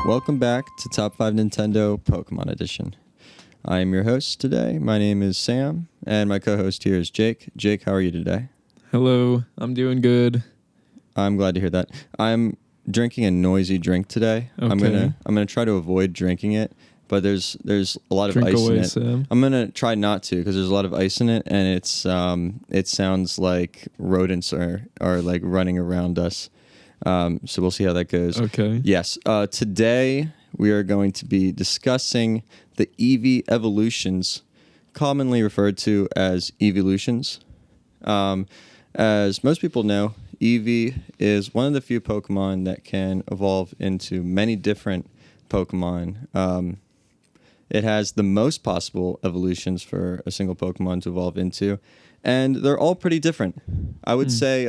Welcome back to Top 5 Nintendo Pokemon Edition. I am your host today. My name is Sam, and my co-host here is Jake. Jake, how are you today? Hello, I'm doing good. I'm glad to hear that. I'm drinking a noisy drink today. Okay. I'm gonna try to avoid drinking it, but there's a lot of Drink ice away, in it. Sam. I'm gonna try not to because there's a lot of ice in it, and it sounds like rodents are like running around us. So we'll see how that goes. Okay. Yes. Today we are going to be discussing the Eeveelutions, commonly referred to as Eeveelutions. As most people know, Eevee is one of the few Pokemon that can evolve into many different Pokemon. It has the most possible evolutions for a single Pokemon to evolve into, and they're all pretty different. I would say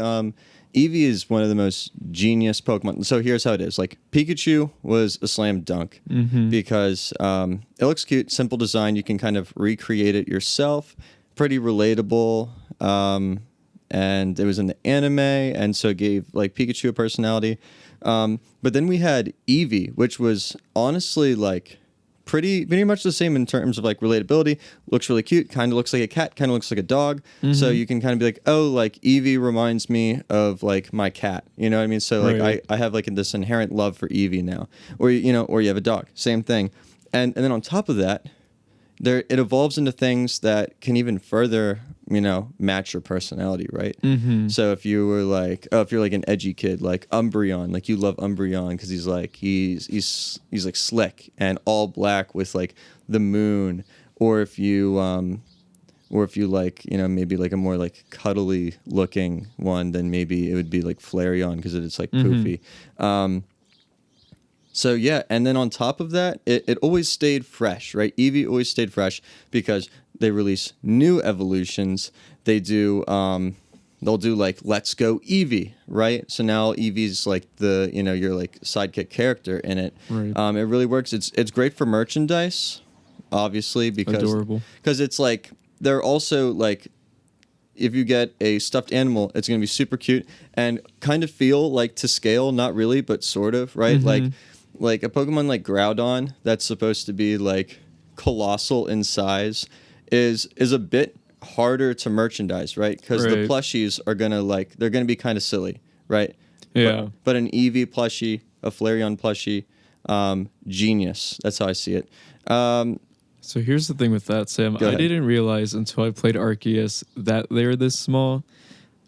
Eevee is one of the most genius Pokemon. So here's how it is. Like, Pikachu was a slam dunk because it looks cute, simple design. You can kind of recreate it yourself. Pretty relatable. And it was in the anime, and so it gave like Pikachu a personality. But then we had Eevee, which was honestly like pretty much the same in terms of like relatability. Looks really cute, kind of looks like a cat, kind of looks like a dog. So you can kind of be like, oh, like Eevee reminds me of like my cat. You know what I mean? So like Right. I have like this inherent love for Eevee now. Or or you have a dog, same thing. And then on top of that, it evolves into things that can even further, match your personality, right? So if you were like, if you're like an edgy kid, like Umbreon, like you love Umbreon because he's like slick and all black with like the moon, or if you like, maybe like a more like cuddly looking one, then maybe it would be like Flareon because it's like poofy. So yeah, and then on top of that, it always stayed fresh, right? Eevee always stayed fresh because they release new evolutions. They'll do like Let's Go Eevee, right? So now Eevee's like the your like sidekick character in it. Right. It really works. It's great for merchandise, obviously, because Adorable. Because it's like they're also like, if you get a stuffed animal, it's going to be super cute and kind of feel like to scale, not really, but sort of, right? Like a Pokemon like Groudon that's supposed to be like colossal in size is a bit harder to merchandise, right? Because the plushies are they're gonna be kind of silly, right? Yeah. But an Eevee plushie, a Flareon plushie, genius. That's how I see it. So here's the thing with that, Sam. Go I ahead. didn't realize until I played Arceus that they were this small.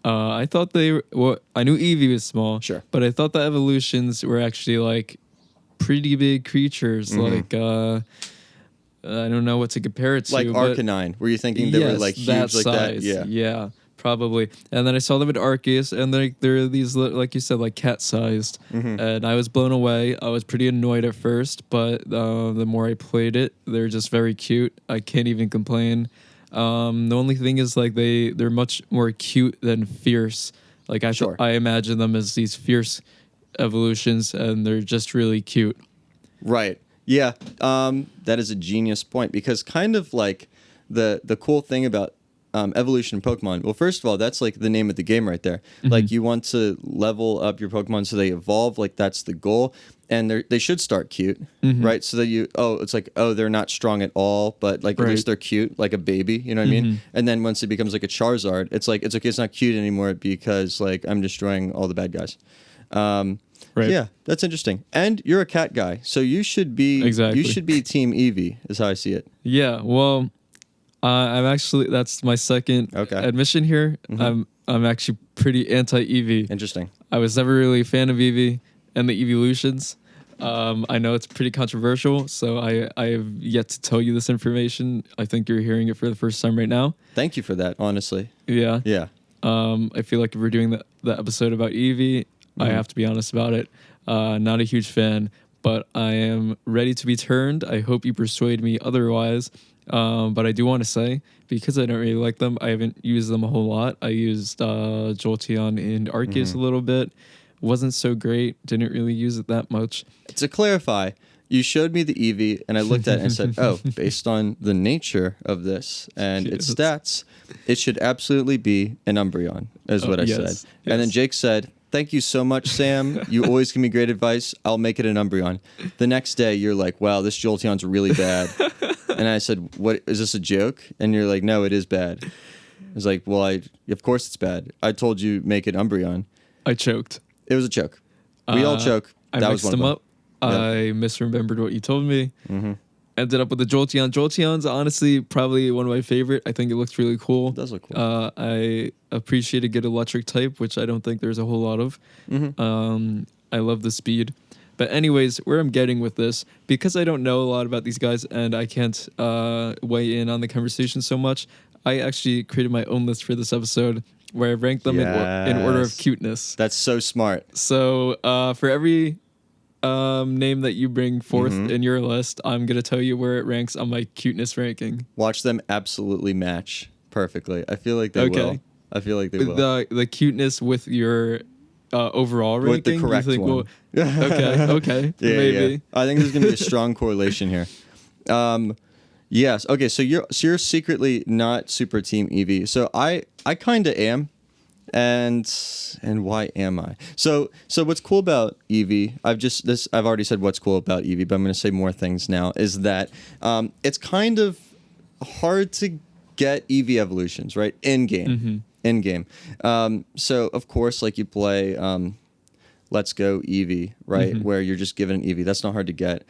I thought I knew Eevee was small. Sure. But I thought the evolutions were actually like pretty big creatures. Like, I don't know what to compare it to. Like but Arcanine. Were you thinking they were like huge that like size. that? Yeah, probably. And then I saw them at Arceus, and they're these, like you said, like cat-sized. And I was blown away. I was pretty annoyed at first, but the more I played it, they're just very cute. I can't even complain. The only thing is like they're much more cute than fierce. Like I imagine them as these fierce evolutions, and they're just really cute. Right. Yeah. That is a genius point, because kind of like the cool thing about evolution in Pokemon. Well, first of all, that's like the name of the game right there. Like, you want to level up your Pokemon so they evolve. Like, that's the goal. And they should start cute, right? So that they're not strong at all, but like at least they're cute, like a baby. You know what I mean? And then once it becomes like a Charizard, it's like it's okay, it's not cute anymore because like I'm destroying all the bad guys. Yeah, that's interesting. And you're a cat guy, so you should be Team Eevee, is how I see it. Yeah, well, I'm actually, that's my second admission here. I'm actually pretty anti Eevee. Interesting. I was never really a fan of Eevee and the Eeveelutions. I know it's pretty controversial, so I have yet to tell you this information. I think you're hearing it for the first time right now. Thank you for that, honestly. Yeah. Yeah. I feel like if we're doing the episode about Eevee, I have to be honest about it. Not a huge fan, but I am ready to be turned. I hope you persuade me otherwise. But I do want to say, because I don't really like them, I haven't used them a whole lot. I used Jolteon and Arceus a little bit. Wasn't so great. Didn't really use it that much. To clarify, you showed me the Eevee, and I looked at it and said, oh, based on the nature of this and its stats, it should absolutely be an Umbreon, is what I said. And then Jake said, Thank you so much, Sam. You always give me great advice. I'll make it an Umbreon. The next day, you're like, wow, this Jolteon's really bad. And I said, what, is this a joke? And you're like, no, it is bad. I was like, well, of course it's bad. I told you make it Umbreon. I choked. It was a choke. We all choke. I That mixed was one them of up. I misremembered what you told me. Mm-hmm. Ended up with the Jolteon. Jolteon's honestly probably one of my favorite. I think it looks really cool. It does look cool. I appreciate a good electric type, which I don't think there's a whole lot of. Mm-hmm. I love the speed. But anyways, where I'm getting with this, because I don't know a lot about these guys and I can't weigh in on the conversation so much, I actually created my own list for this episode where I ranked them in order of cuteness. That's so smart. So for every name that you bring forth in your list, I'm going to tell you where it ranks on my cuteness ranking. Watch them absolutely match perfectly. I feel like they will. I feel like they will. The cuteness with your overall ranking? With the correct one. Okay, maybe. Yeah. I think there's going to be a strong correlation here. Yes. Okay, so you're secretly not super team Eevee. So I kind of am. And why am I? So what's cool about Eevee? I've already said what's cool about Eevee, but I'm going to say more things now. Is that it's kind of hard to get Eevee evolutions right in game. In game. So of course, like you play Let's Go Eevee, right, where you're just given an Eevee. That's not hard to get.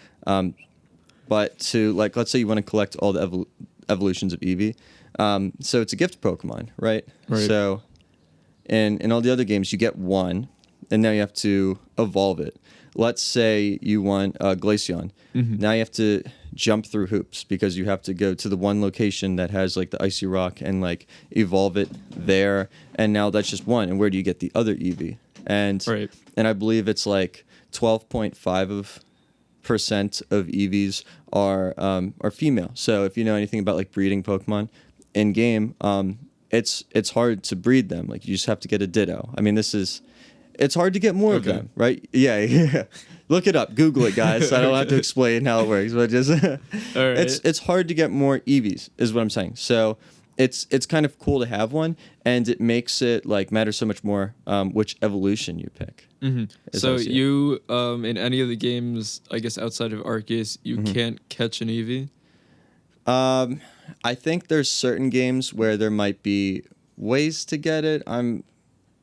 But to like, let's say you want to collect all the evolutions of Eevee. So it's a gift Pokemon, right? So. And in all the other games, you get one, and now you have to evolve it. Let's say you want Glaceon. Now you have to jump through hoops because you have to go to the one location that has like the icy rock and like evolve it there. And now that's just one. And where do you get the other Eevee? And I believe it's like 12.5% of Eevees are female. So if you know anything about like breeding Pokemon in game, it's hard to breed them. Like you just have to get a Ditto. I mean, it's hard to get more of them, right? Yeah. Look it up, Google it, guys. I don't have to explain how it works, but just it's hard to get more Eevees, is what I'm saying. So it's kind of cool to have one, and it makes it like matter so much more which evolution you pick. So you in any of the games, I guess outside of Arceus, you can't catch an Eevee. I think there's certain games where there might be ways to get it.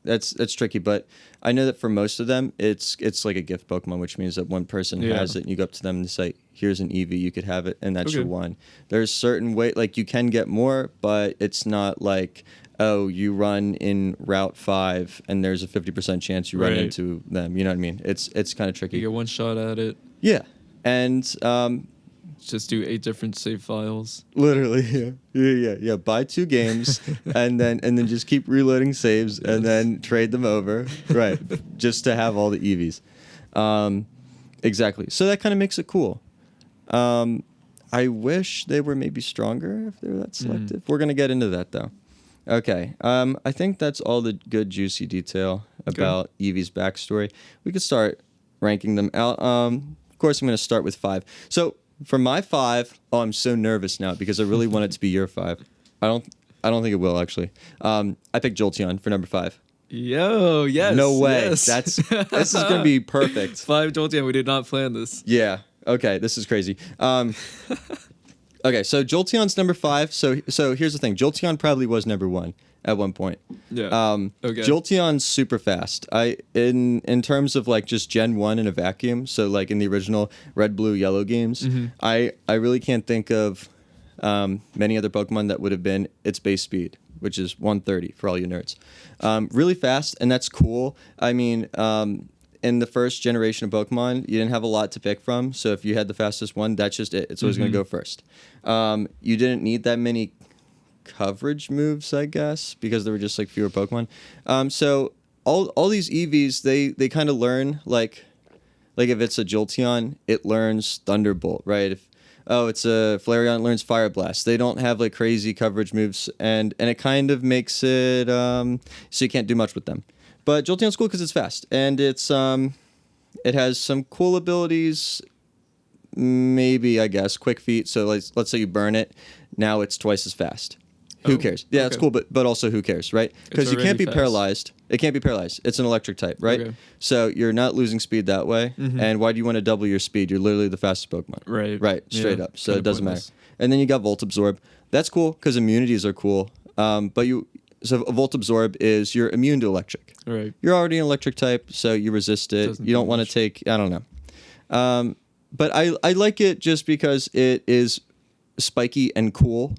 That's tricky, but I know that for most of them, it's like a gift Pokemon, which means that one person has it, and you go up to them and say, "Here's an Eevee, you could have it," and that's your one. There's certain way, like you can get more, but it's not like, oh, you run in Route 5 and there's a 50% chance you run into them. You know what I mean? It's kind of tricky. You get one shot at it. Yeah, and just do 8 different save files. Literally, yeah. Buy 2 games and then just keep reloading saves and then trade them over, right? Just to have all the Eevees. Exactly. So that kind of makes it cool. I wish they were maybe stronger if they were that selective. We're gonna get into that though. Okay. I think that's all the good juicy detail about Eevee's backstory. We could start ranking them out. Of course, I'm gonna start with 5. So. For my 5, I'm so nervous now because I really want it to be your 5. I don't think it will actually. I picked Jolteon for number 5. Yo, yes. No way. Yes. This is gonna be perfect. 5 Jolteon. We did not plan this. Yeah. Okay. This is crazy. Okay. So Jolteon's number 5. So here's the thing. Jolteon probably was number 1 at one point. Yeah. Okay. Jolteon's super fast. In terms of like just Gen 1 in a vacuum, so like in the original Red, Blue, Yellow games, I really can't think of many other Pokemon that would have been its base speed, which is 130 for all you nerds. Really fast, and that's cool. I mean, in the first generation of Pokemon, you didn't have a lot to pick from, so if you had the fastest one, that's just it. It's always going to go first. You didn't need that many coverage moves, I guess, because there were just like fewer Pokemon. So all these Eevees, they kind of learn like if it's a Jolteon, it learns Thunderbolt, right? If it's a Flareon, it learns Fire Blast. They don't have like crazy coverage moves, and it kind of makes it so you can't do much with them. But Jolteon's cool because it's fast, and it has some cool abilities. Maybe, I guess, Quick Feet. So let's say you burn it, now it's twice as fast. Who Oh, cares? Yeah, it's okay. cool, but also who cares, right? Because you can't already be fast. paralyzed. It can't be paralyzed. It's an electric type, right? Okay. So you're not losing speed that way. And why do you want to double your speed? You're literally the fastest Pokemon. Right. Right, straight Yeah, up. So kinda it doesn't pointless. matter. And then you got Volt Absorb. That's cool because immunities are cool. So a Volt Absorb is you're immune to electric. Right. You're already an electric type, so you resist it. Doesn't You don't do want to much. take. I don't know. But I like it just because it is spiky and cool.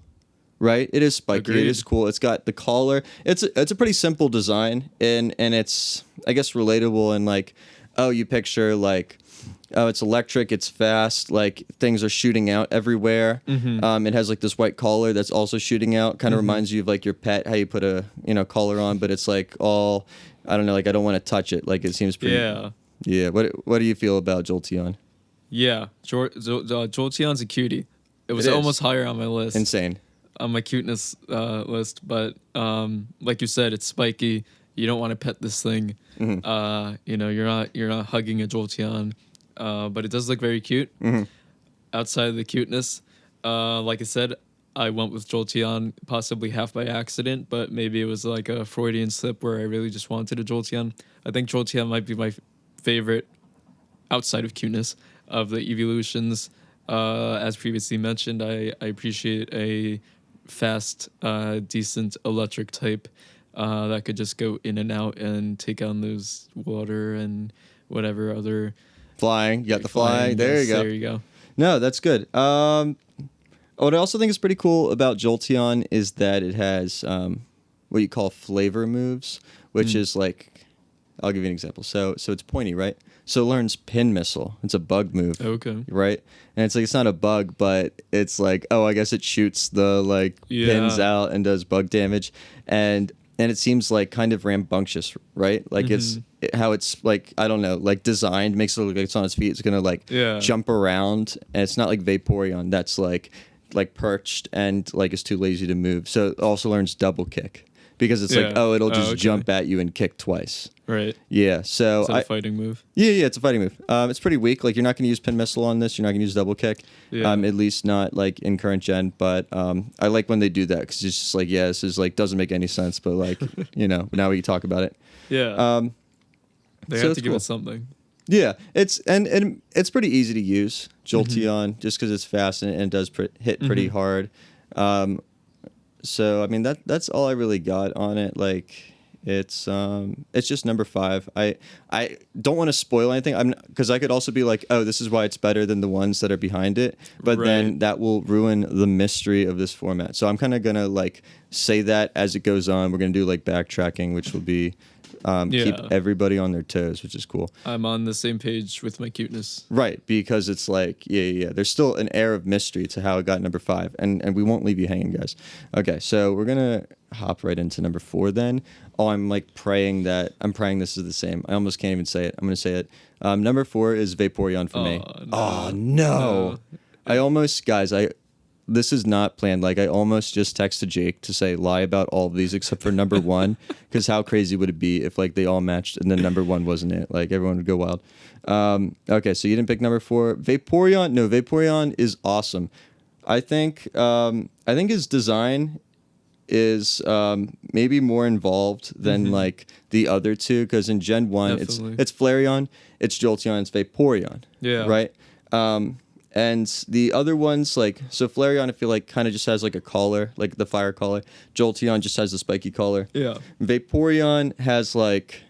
Right, it is spiky. Agreed. It is cool. It's got the collar. It's a pretty simple design, and it's I guess relatable. And like, oh, you picture like, oh, it's electric. It's fast. Like things are shooting out everywhere. It has like this white collar that's also shooting out. Kind of reminds you of like your pet, how you put a collar on, but it's like all I don't know. Like I don't want to touch it. Like it seems pretty. Yeah. Yeah. What do you feel about Jolteon? Yeah. Jolteon's a cutie. It was It is. almost higher on my list. Insane. On my cuteness list, but like you said, it's spiky. You don't want to pet this thing. You're not hugging a Jolteon, but it does look very cute. Outside of the cuteness, like I said, I went with Jolteon possibly half by accident, but maybe it was like a Freudian slip where I really just wanted a Jolteon. I think Jolteon might be my favorite outside of cuteness of the Eeveelutions. As previously mentioned, I appreciate a fast, decent electric type that could just go in and out and take on those water and whatever other Flying. You got the flying. There yes, you go. There you go. No, that's good. What I also think is pretty cool about Jolteon is that it has what you call flavor moves, which is like, I'll give you an example. So it's pointy, right? So it learns Pin Missile. It's a bug move. Okay. Right? And it's like, it's not a bug, but it's like, oh, I guess it shoots the like pins out and does bug damage. And it seems like kind of rambunctious, right? Like how it's like, I don't know, like designed makes it look like it's on its feet. It's going to like jump around. And it's not like Vaporeon that's like perched and like is too lazy to move. So it also learns double kick because it's like, oh, it'll just jump at you and kick twice. Right. Yeah. So Is that a fighting move? Yeah, it's a fighting move. It's pretty weak. Like you're not going to use Pin Missile on this. You're not going to use double kick. Yeah. At least not like in current gen. But I like when they do that because it's just like, yeah, this is like doesn't make any sense. But like now we can talk about it. Yeah. They so have it's to give cool. it something. Yeah, it's and it's pretty easy to use Jolteon just because it's fast and it does hit pretty hard. So I mean that's all I really got on it. Like it's just number 5. I don't want to spoil anything. Because I could also be like, oh, this is why it's better than the ones that are behind it. But then that will ruin the mystery of this format. So I'm kind of gonna like say that as it goes on. We're gonna do like backtracking, which will be keep everybody on their toes, which is cool. I'm on the same page with my cuteness. Right, because it's like, yeah. There's still an air of mystery to how it got number 5, and we won't leave you hanging, guys. Okay, so we're gonna hop right into number 4 then. Oh, I'm praying this is the same. I almost can't even say it. I'm gonna say it. Number 4 is Vaporeon for me. No. Oh no! I almost, guys, this is not planned. Like I almost just texted Jake to say lie about all of these except for number 1, because how crazy would it be if like they all matched and then number 1 wasn't it? Like everyone would go wild. Okay, so you didn't pick number 4. Vaporeon. No, Vaporeon is awesome. I think his design is maybe more involved than like the other two, because in Gen 1 Definitely. it's Flareon, it's Jolteon, it's Vaporeon. Yeah. Right. And the other ones, like, so Flareon, I feel like kind of just has like a collar, like the fire collar. Jolteon just has the spiky collar. Yeah. Vaporeon has like,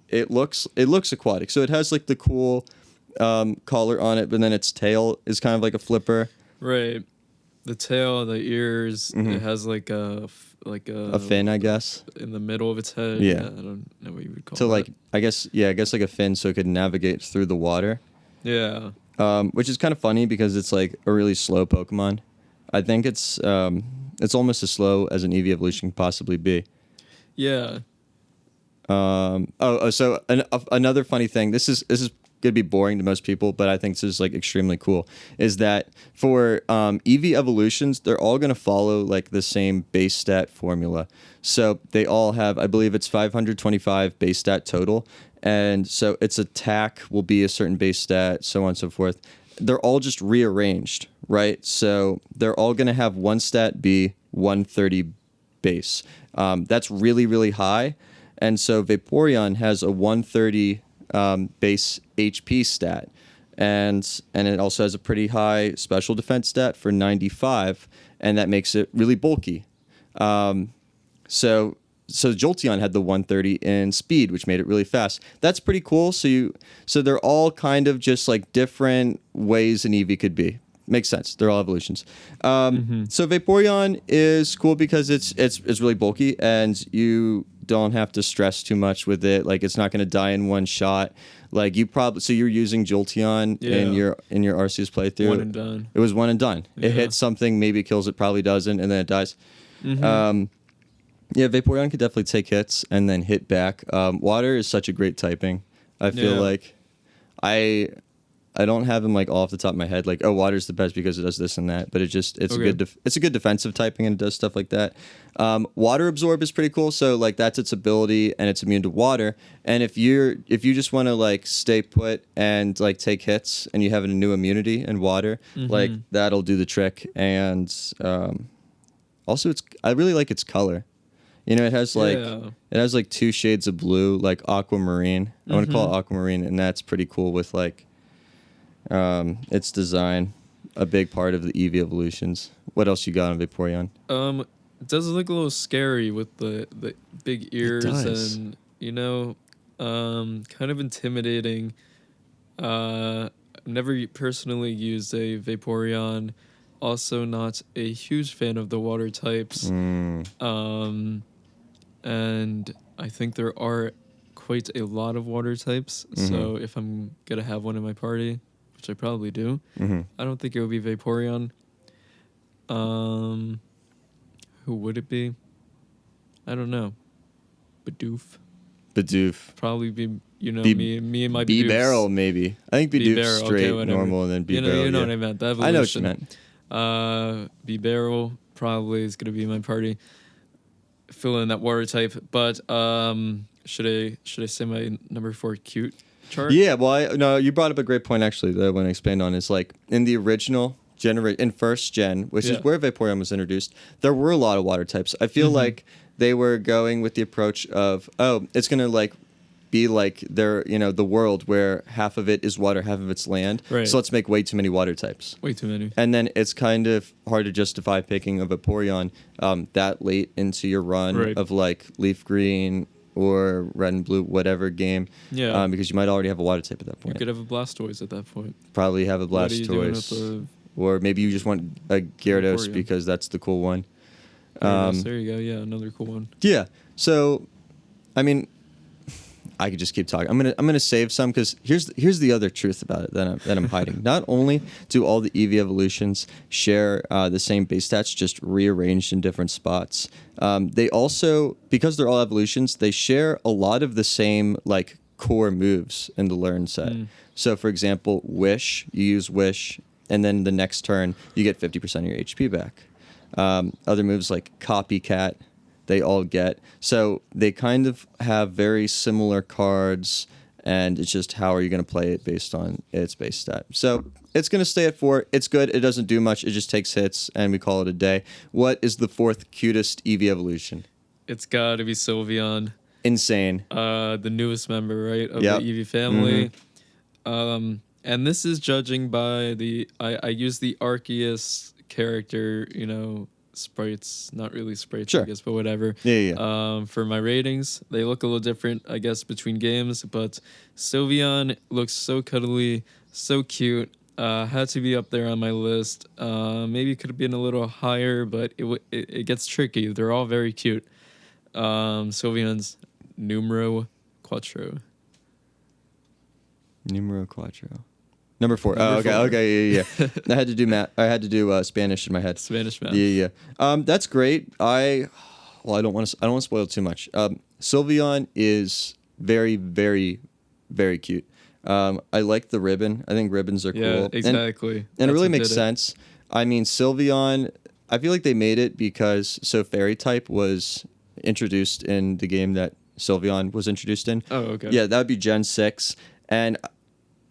it looks aquatic. So it has like the cool collar on it, but then its tail is kind of like a flipper. Right. The tail, the ears, it has like a fin, I guess. in the middle of its head. Yeah. I don't know what you would call So it. like, I guess like a fin, so it could navigate through the water. Yeah. Which is kind of funny because it's like a really slow Pokemon. I think it's almost as slow as an Eevee evolution can possibly be. Yeah. So another funny thing. This is gonna be boring to most people, but I think this is like extremely cool. Is that for Eevee evolutions, they're all gonna follow like the same base stat formula. So they all have, I believe it's 525 base stat total. And so its attack will be a certain base stat, so on and so forth. They're all just rearranged, right? So they're all going to have one stat be 130 base. That's really, really high. And so Vaporeon has a 130 base HP stat. And it also has a pretty high special defense stat for 95, and that makes it really bulky. So Jolteon had the 130 in speed, which made it really fast. That's pretty cool. So they're all kind of just like different ways an Eevee could be. Makes sense. They're all evolutions. So Vaporeon is cool because it's really bulky, and you don't have to stress too much with it. Like, it's not going to die in one shot. Like, you're using Jolteon in your Arceus playthrough. One and done. It was one and done. Yeah. It hits something, maybe it kills it, probably doesn't, and then it dies. Yeah, Vaporeon could definitely take hits and then hit back. Water is such a great typing. I feel like I don't have them like all off the top of my head. Like, oh, water's the best because it does this and that. But it's a good defensive typing, and it does stuff like that. Water absorb is pretty cool. So like that's its ability, and it's immune to water. And if you just want to like stay put and like take hits, and you have a new immunity in water, like that'll do the trick. And also I really like its color. You know, it has like 2 shades of blue, like aquamarine. I want to call it aquamarine, and that's pretty cool with like its design. A big part of the Eevee evolutions. What else you got on Vaporeon? It does look a little scary with the big ears and kind of intimidating. I've never personally used a Vaporeon. Also, not a huge fan of the water types. And I think there are quite a lot of water types. So if I'm going to have one in my party, which I probably do, I don't think it would be Vaporeon. Who would it be? I don't know. Bidoof. Probably be, me and my Bidoofs. B-Barrel, maybe. I think Bidoof's straight, normal, and then B-Barrel. You know what I meant. The evolution. I know what you meant. B-Barrel probably is going to be my party. Fill in that water type. But should I say my number 4 cute chart? Yeah, well, you brought up a great point, actually, that I want to expand on. Is like, in the original in first gen, which is where Vaporeon was introduced, there were a lot of water types. I feel like they were going with the approach of, it's going to like be like the world where half of it is water, half of it's land. Right. So let's make way too many water types. Way too many. And then it's kind of hard to justify picking a Vaporeon that late into your run of like Leaf Green or Red and Blue, whatever game. Yeah. Because you might already have a water type at that point. You could have a Blastoise at that point. Probably have a Blastoise. Or maybe you just want a Gyarados because that's the cool one. There you go. Yeah, another cool one. Yeah. So, I mean, I could just keep talking. I'm gonna save some because here's the other truth about it that I'm hiding. Not only do all the Eevee evolutions share the same base stats, just rearranged in different spots, they also, because they're all evolutions, they share a lot of the same like core moves in the learn set. So, for example, Wish, you use Wish, and then the next turn you get 50% of your HP back. Other moves like Copycat, they all get. So they kind of have very similar cards, and it's just how are you going to play it based on its base stat. So it's going to stay at 4. It's good. It doesn't do much. It just takes hits, and we call it a day. What is the 4th cutest Eevee evolution? It's got to be Sylveon. Insane. The newest member, right, of the Eevee family. And this is judging by I use the Arceus character, sprites, not really sprites, I guess, but whatever. Yeah. For my ratings, they look a little different, I guess, between games, but Sylveon looks so cuddly, so cute. Had to be up there on my list. Maybe it could have been a little higher, but it gets tricky. They're all very cute. Sylveon's numero quattro. Number 4. Okay, yeah. I had to do math. I had to do Spanish in my head. Spanish math. Yeah. That's great. I don't want to spoil too much. Sylveon is very, very, very cute. I like the ribbon. I think ribbons are cool. Yeah, exactly. And it really makes sense. I mean, Sylveon, I feel like they made it because Fairy type was introduced in the game that Sylveon was introduced in. Oh, okay. Yeah, that would be Gen 6. And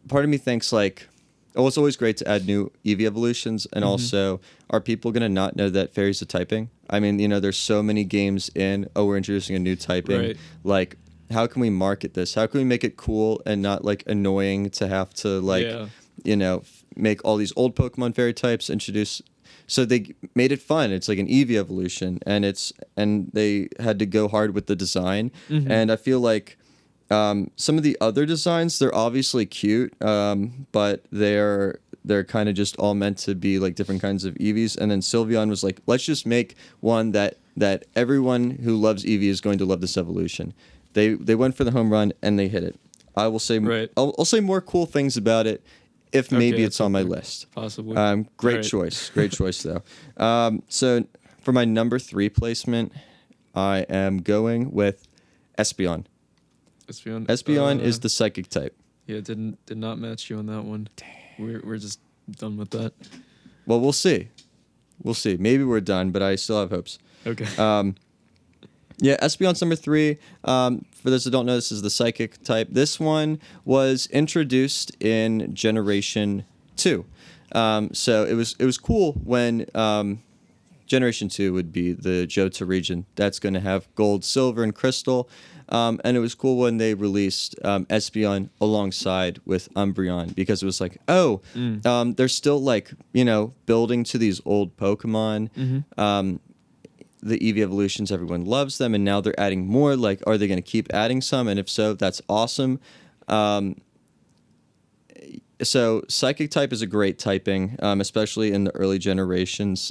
part of me thinks like Oh, it's always great to add new Eevee evolutions, and also, are people gonna not know that fairies are typing? I mean, there's so many games in. Oh, we're introducing a new typing. Right. Like, how can we market this? How can we make it cool and not like annoying to have to like, Yeah. make all these old Pokemon fairy types introduce? So they made it fun. It's like an Eevee evolution, and they had to go hard with the design. And I feel like some of the other designs, they're obviously cute, but they're kind of just all meant to be like different kinds of Eevees. And then Sylveon was like, let's just make one that everyone who loves Eevee is going to love this evolution. They went for the home run and they hit it. I will say Right. I'll say more cool things about it if maybe Okay, it's on my okay. list. Possibly. Great Alright. choice. Great choice, though. So for my number 3 placement, I am going with Espeon. Espeon is the psychic type. Yeah, did not match you on that one. Dang. We're just done with that. Well, we'll see. We'll see. Maybe we're done, but I still have hopes. Okay. Yeah, Espeon's number 3. For those that don't know, this is the psychic type. This one was introduced in Generation 2. So it was cool when Generation 2 would be the Johto region. That's going to have gold, silver, and crystal. And it was cool when they released Espeon alongside with Umbreon, because it was like, they're still like, building to these old Pokemon. The Eevee evolutions, everyone loves them, and now they're adding more. Like, are they going to keep adding some? And if so, that's awesome. So Psychic type is a great typing, especially in the early generations.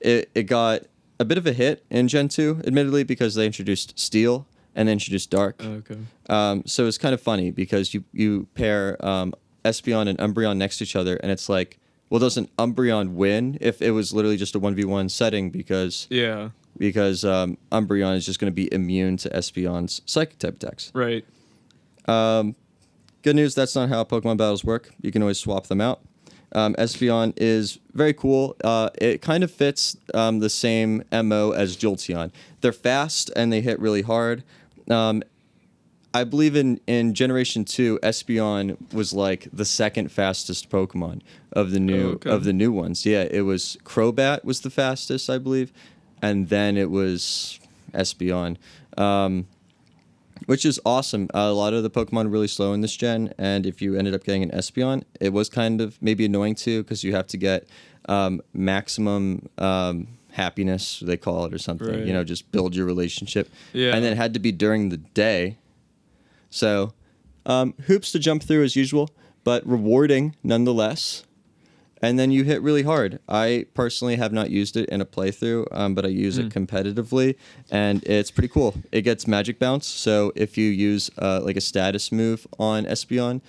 It got a bit of a hit in Gen 2, admittedly, because they introduced Steel and then introduced Dark. Okay. So it's kind of funny because you pair Espeon and Umbreon next to each other, and it's like, well, doesn't Umbreon win if it was literally just a 1v1 setting? Because Umbreon is just going to be immune to Espeon's Psychic type attacks. Right. Good news, that's not how Pokemon battles work. You can always swap them out. Espeon is very cool. It kind of fits the same MO as Jolteon. They're fast and they hit really hard. I believe in Generation 2, Espeon was like the second fastest Pokemon of the new ones. Yeah, it was Crobat was the fastest, I believe, and then it was Espeon, which is awesome. A lot of the Pokemon are really slow in this gen, and if you ended up getting an Espeon, it was kind of maybe annoying too, because you have to get maximum happiness, they call it, or something. Right. Just build your relationship. Yeah. And then it had to be during the day. So, hoops to jump through as usual, but rewarding nonetheless. And then you hit really hard. I personally have not used it in a playthrough, but I use it competitively, and it's pretty cool. It gets Magic Bounce, so if you use like a status move on Espeon,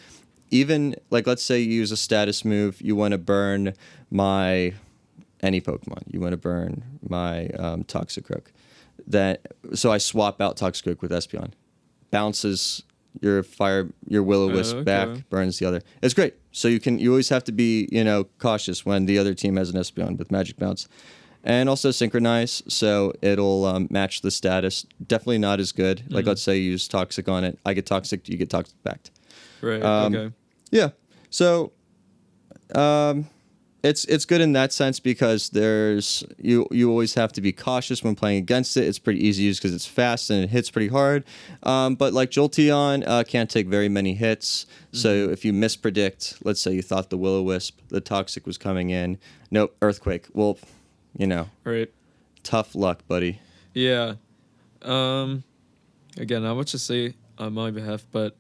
even like let's say you use a status move, you want to burn any Pokemon. You want to burn my Toxicroak. So I swap out Toxicroak with Espeon. Bounces your Will-O-Wisp back, burns the other. It's great. So you always have to be cautious when the other team has an Espeon with Magic Bounce, and also synchronize, so it'll match the status. Definitely not as good. Like let's say you use Toxic on it, I get Toxic, you get Toxic back. Right. Okay. Yeah. So it's good in that sense, because you always have to be cautious when playing against it. It's pretty easy to use because it's fast and it hits pretty hard. But like Jolteon can't take very many hits. So if you mispredict, let's say you thought the Will-O-Wisp, the Toxic was coming in. Nope, Earthquake. Well, Right. tough luck, buddy. Yeah. Again, not much to say on my behalf, but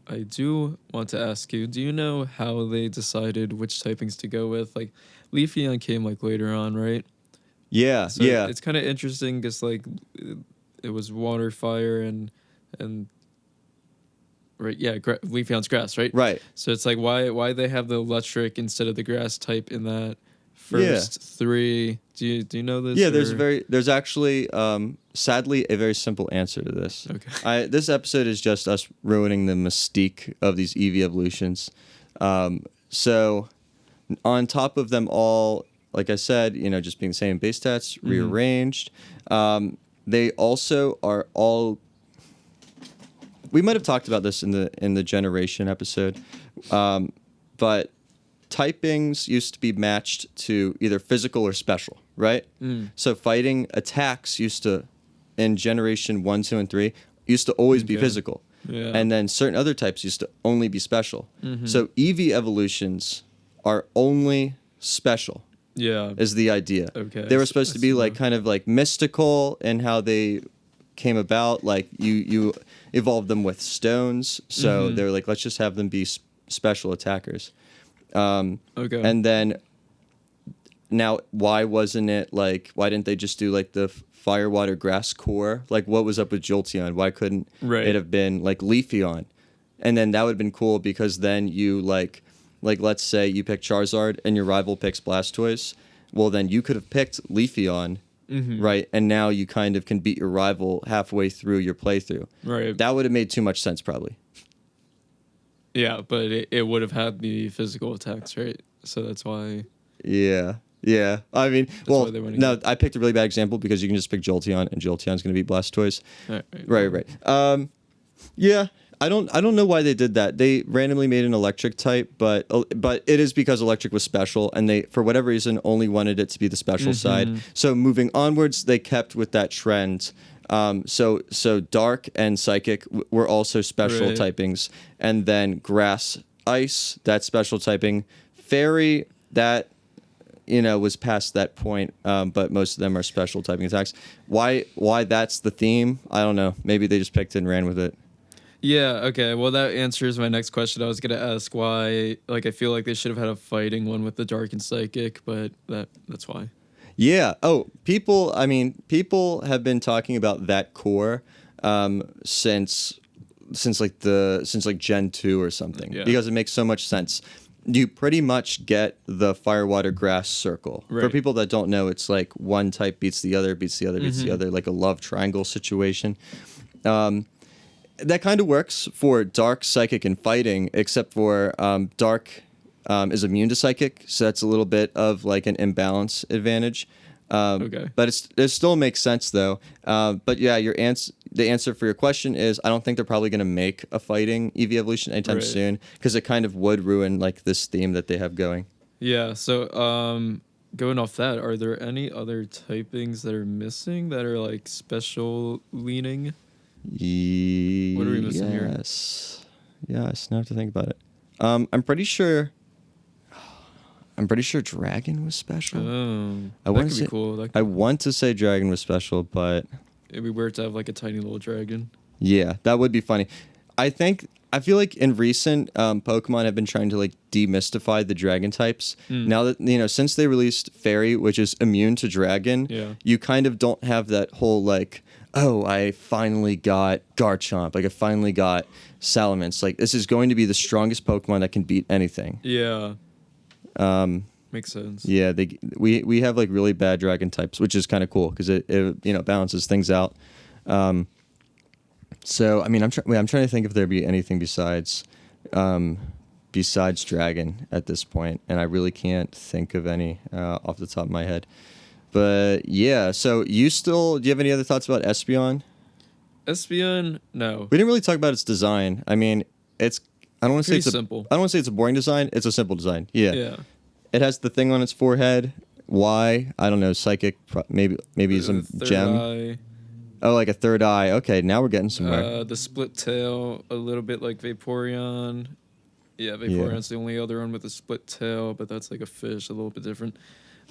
I do want to ask you, do you know how they decided which typings to go with? Like, Leafeon came like later on, right? Yeah, So yeah. it's kind of interesting because like it was water, fire, and right, yeah, Leafeon's grass, right? Right. So it's like why they have the electric instead of the grass type in that first three? Do you know this? Yeah, there's actually sadly a very simple answer to this. Okay. This episode is just us ruining the mystique of these Eevee evolutions. So on top of them all, like I said, just being the same base stats, rearranged. They also are all. We might have talked about this in the generation episode, But typings used to be matched to either physical or special, right? So fighting attacks used to, in generation 1, 2, and 3, used to always be physical. Yeah. And then certain other types used to only be special. So Eevee evolutions are only special. Yeah. Is the idea. Okay. They were supposed to be like kind of like mystical in how they came about. Like you evolved them with stones. So they were like, let's just have them be special attackers. Okay. And then now why didn't they just do like the fire, water, grass core? Like what was up with Jolteon? Why couldn't it have been like Leafeon? And then that would have been cool because then you like let's say you pick Charizard and your rival picks Blastoise. Well, then you could have picked Leafeon, right? And now you kind of can beat your rival halfway through your playthrough. Right. That would have made too much sense, probably. Yeah, but it would have had the physical attacks, right? So that's why. Yeah. Yeah. I mean, why they went again. I picked a really bad example because you can just pick Jolteon and Jolteon's going to beat Blastoise. Right. Yeah. I don't know why they did that. They randomly made an electric type, but it is because electric was special, and they, for whatever reason, only wanted it to be the special side. So moving onwards, they kept with that trend. So dark and psychic were also special typings, and then grass, ice, that's special typing. Fairy, that was past that point, but most of them are special typing attacks. Why that's the theme? I don't know. Maybe they just picked it and ran with it. Yeah, okay. Well, that answers my next question. I was going to ask why, like, I feel like they should have had a fighting one with the dark and psychic, but that's why. Yeah. Oh, people have been talking about that core since Gen 2 or something, because it makes so much sense. You pretty much get the fire, water, grass circle. Right. For people that don't know, it's like one type beats the other, beats the other, beats the other, like a love triangle situation. That kind of works for dark, psychic, and fighting, except for dark is immune to psychic, so that's a little bit of like an imbalance advantage. But it still makes sense though. But yeah, the answer for your question is I don't think they're probably going to make a fighting Eevee evolution anytime soon, because it kind of would ruin like this theme that they have going. Yeah. So going off that, are there any other typings that are missing that are like special leaning? What are we missing here? Yes. Now I have to think about it. I'm pretty sure Dragon was special. Oh, that could be cool. I want to say Dragon was special, but it'd be weird to have like a tiny little dragon. Yeah, that would be funny. I feel like in recent Pokemon have been trying to like demystify the dragon types. Now that since they released Fairy, which is immune to dragon, you kind of don't have that whole like, oh, I finally got Garchomp, like I finally got Salamence. Like this is going to be the strongest Pokemon that can beat anything. Yeah. Makes sense. Yeah, we have like really bad dragon types, which is kind of cool because it balances things out. So I mean, I'm trying to think if there'd be anything besides dragon at this point, and I really can't think of any off the top of my head. But yeah, so do you have any other thoughts about Espeon? Espeon, no. We didn't really talk about its design. I mean, I don't want to say it's simple. I don't want to say it's a boring design. It's a simple design. Yeah. Yeah. It has the thing on its forehead. Why? I don't know. Psychic, maybe some gem. Eye. Oh, like a third eye. Okay, now we're getting somewhere. The split tail, a little bit like Vaporeon. Yeah, Vaporeon's the only other one with a split tail, but that's like a fish, a little bit different.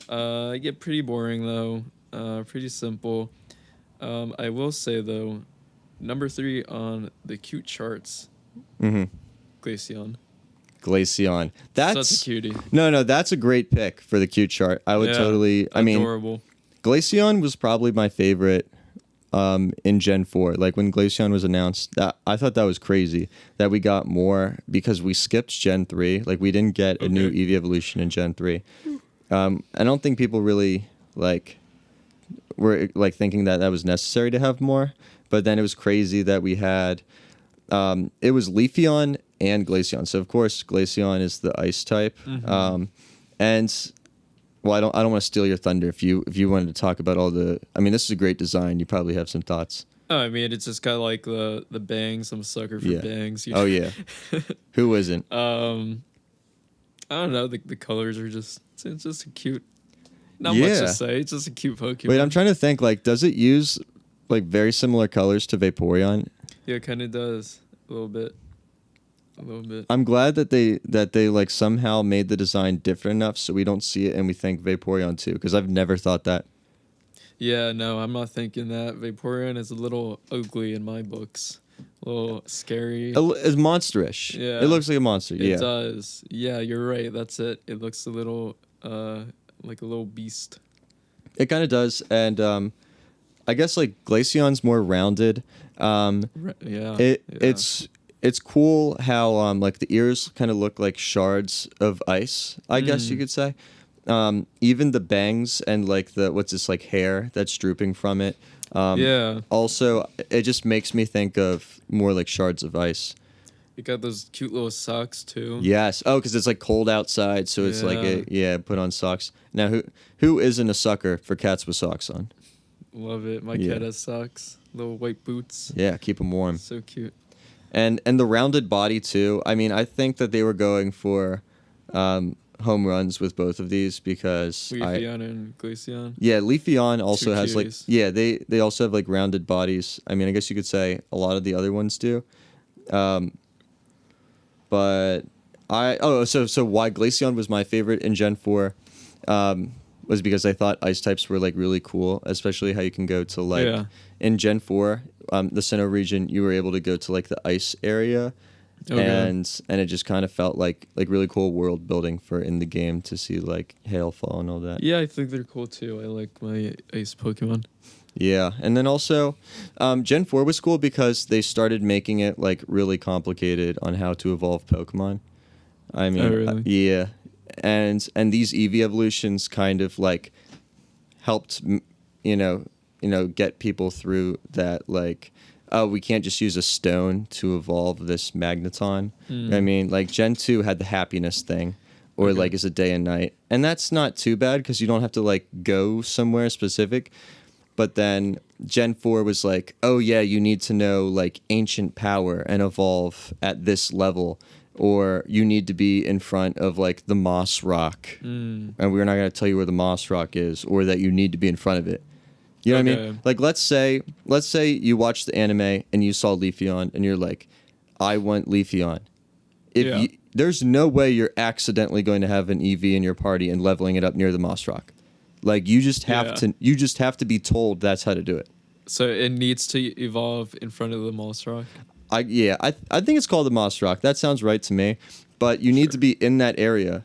Get pretty boring though. Pretty simple. I will say though, number 3 on the cute charts. Glaceon. That's a cutie. No, that's a great pick for the cute chart. I would totally. I mean, adorable. Glaceon was probably my favorite in Gen 4. Like when Glaceon was announced, I thought that was crazy that we got more because we skipped Gen 3. Like we didn't get a new Eevee evolution in Gen 3. I don't think people really were thinking that was necessary to have more. But then it was crazy that we had it was Leafeon and Glaceon. So of course Glaceon is the ice type. And well, I don't want to steal your thunder if you wanted to talk about all the. I mean, this is a great design. You probably have some thoughts. Oh, I mean, it's just got like the bangs. I'm a sucker for Yeah. bangs. Oh yeah. Who isn't? I don't know. The colors are just it's just a cute. Not much to Yeah. say. It's just a cute Pokemon. Wait, I'm trying to think. Like, does it use like very similar colors to Vaporeon? Yeah, it kind of does a little bit. A little bit. I'm glad that they like somehow made the design different enough so we don't see it and we think Vaporeon too. Because I've never thought that. Yeah, no, I'm not thinking that. Vaporeon is a little ugly in my books. A little scary. It's monsterish. Yeah. It looks like a monster. It Yeah. does. Yeah, you're right. That's it. It looks a little like a little beast. It kind of does, and I guess like Glaceon's more rounded. Yeah. It's cool how like the ears kind of look like shards of ice. I guess you could say. Even the bangs and like the what's this like hair that's drooping from it. Yeah. Also, it just makes me think of more like shards of ice. It got those cute little socks too. Yes. Oh, because it's like cold outside, so it's like put on socks. Now, who isn't a sucker for cats with socks on? Love it. My cat has socks. Little white boots. Yeah, keep them warm. So cute. And the rounded body too. I mean, I think that they were going for home runs with both of these because Leafeon and Glaceon. Yeah, Leafeon also Two has cuties. like they also have like rounded bodies. I mean, I guess you could say a lot of the other ones do. But so why Glaceon was my favorite in Gen 4 was because I thought ice types were like really cool, especially how you can go to like in Gen 4, the Sinnoh region, you were able to go to like the ice area. Okay. And it just kind of felt like really cool world building for in the game to see like hailfall and all that. Yeah, I think they're cool too. I like my ice Pokemon. Yeah, and then also, Gen 4 was cool because they started making it like really complicated on how to evolve Pokemon. I mean, really? yeah, and these Eevee evolutions kind of like helped, get people through that like. Oh, we can't just use a stone to evolve this Magneton. I mean, like Gen 2 had the happiness thing, or like is a day and night, and that's not too bad because you don't have to like go somewhere specific. But then Gen 4 was like, oh yeah, you need to know like ancient power and evolve at this level, or you need to be in front of like the Moss Rock, and we're not going to tell you where the Moss Rock is, or that you need to be in front of it. You know what I mean? Like let's say you watched the anime and you saw Leafeon and you're like, I want Leafeon. There's no way you're accidentally going to have an Eevee in your party and leveling it up near the Moss Rock. Like you just have to be told that's how to do it. So it needs to evolve in front of the Moss Rock. I think it's called the Moss Rock. That sounds right to me. But you need to be in that area.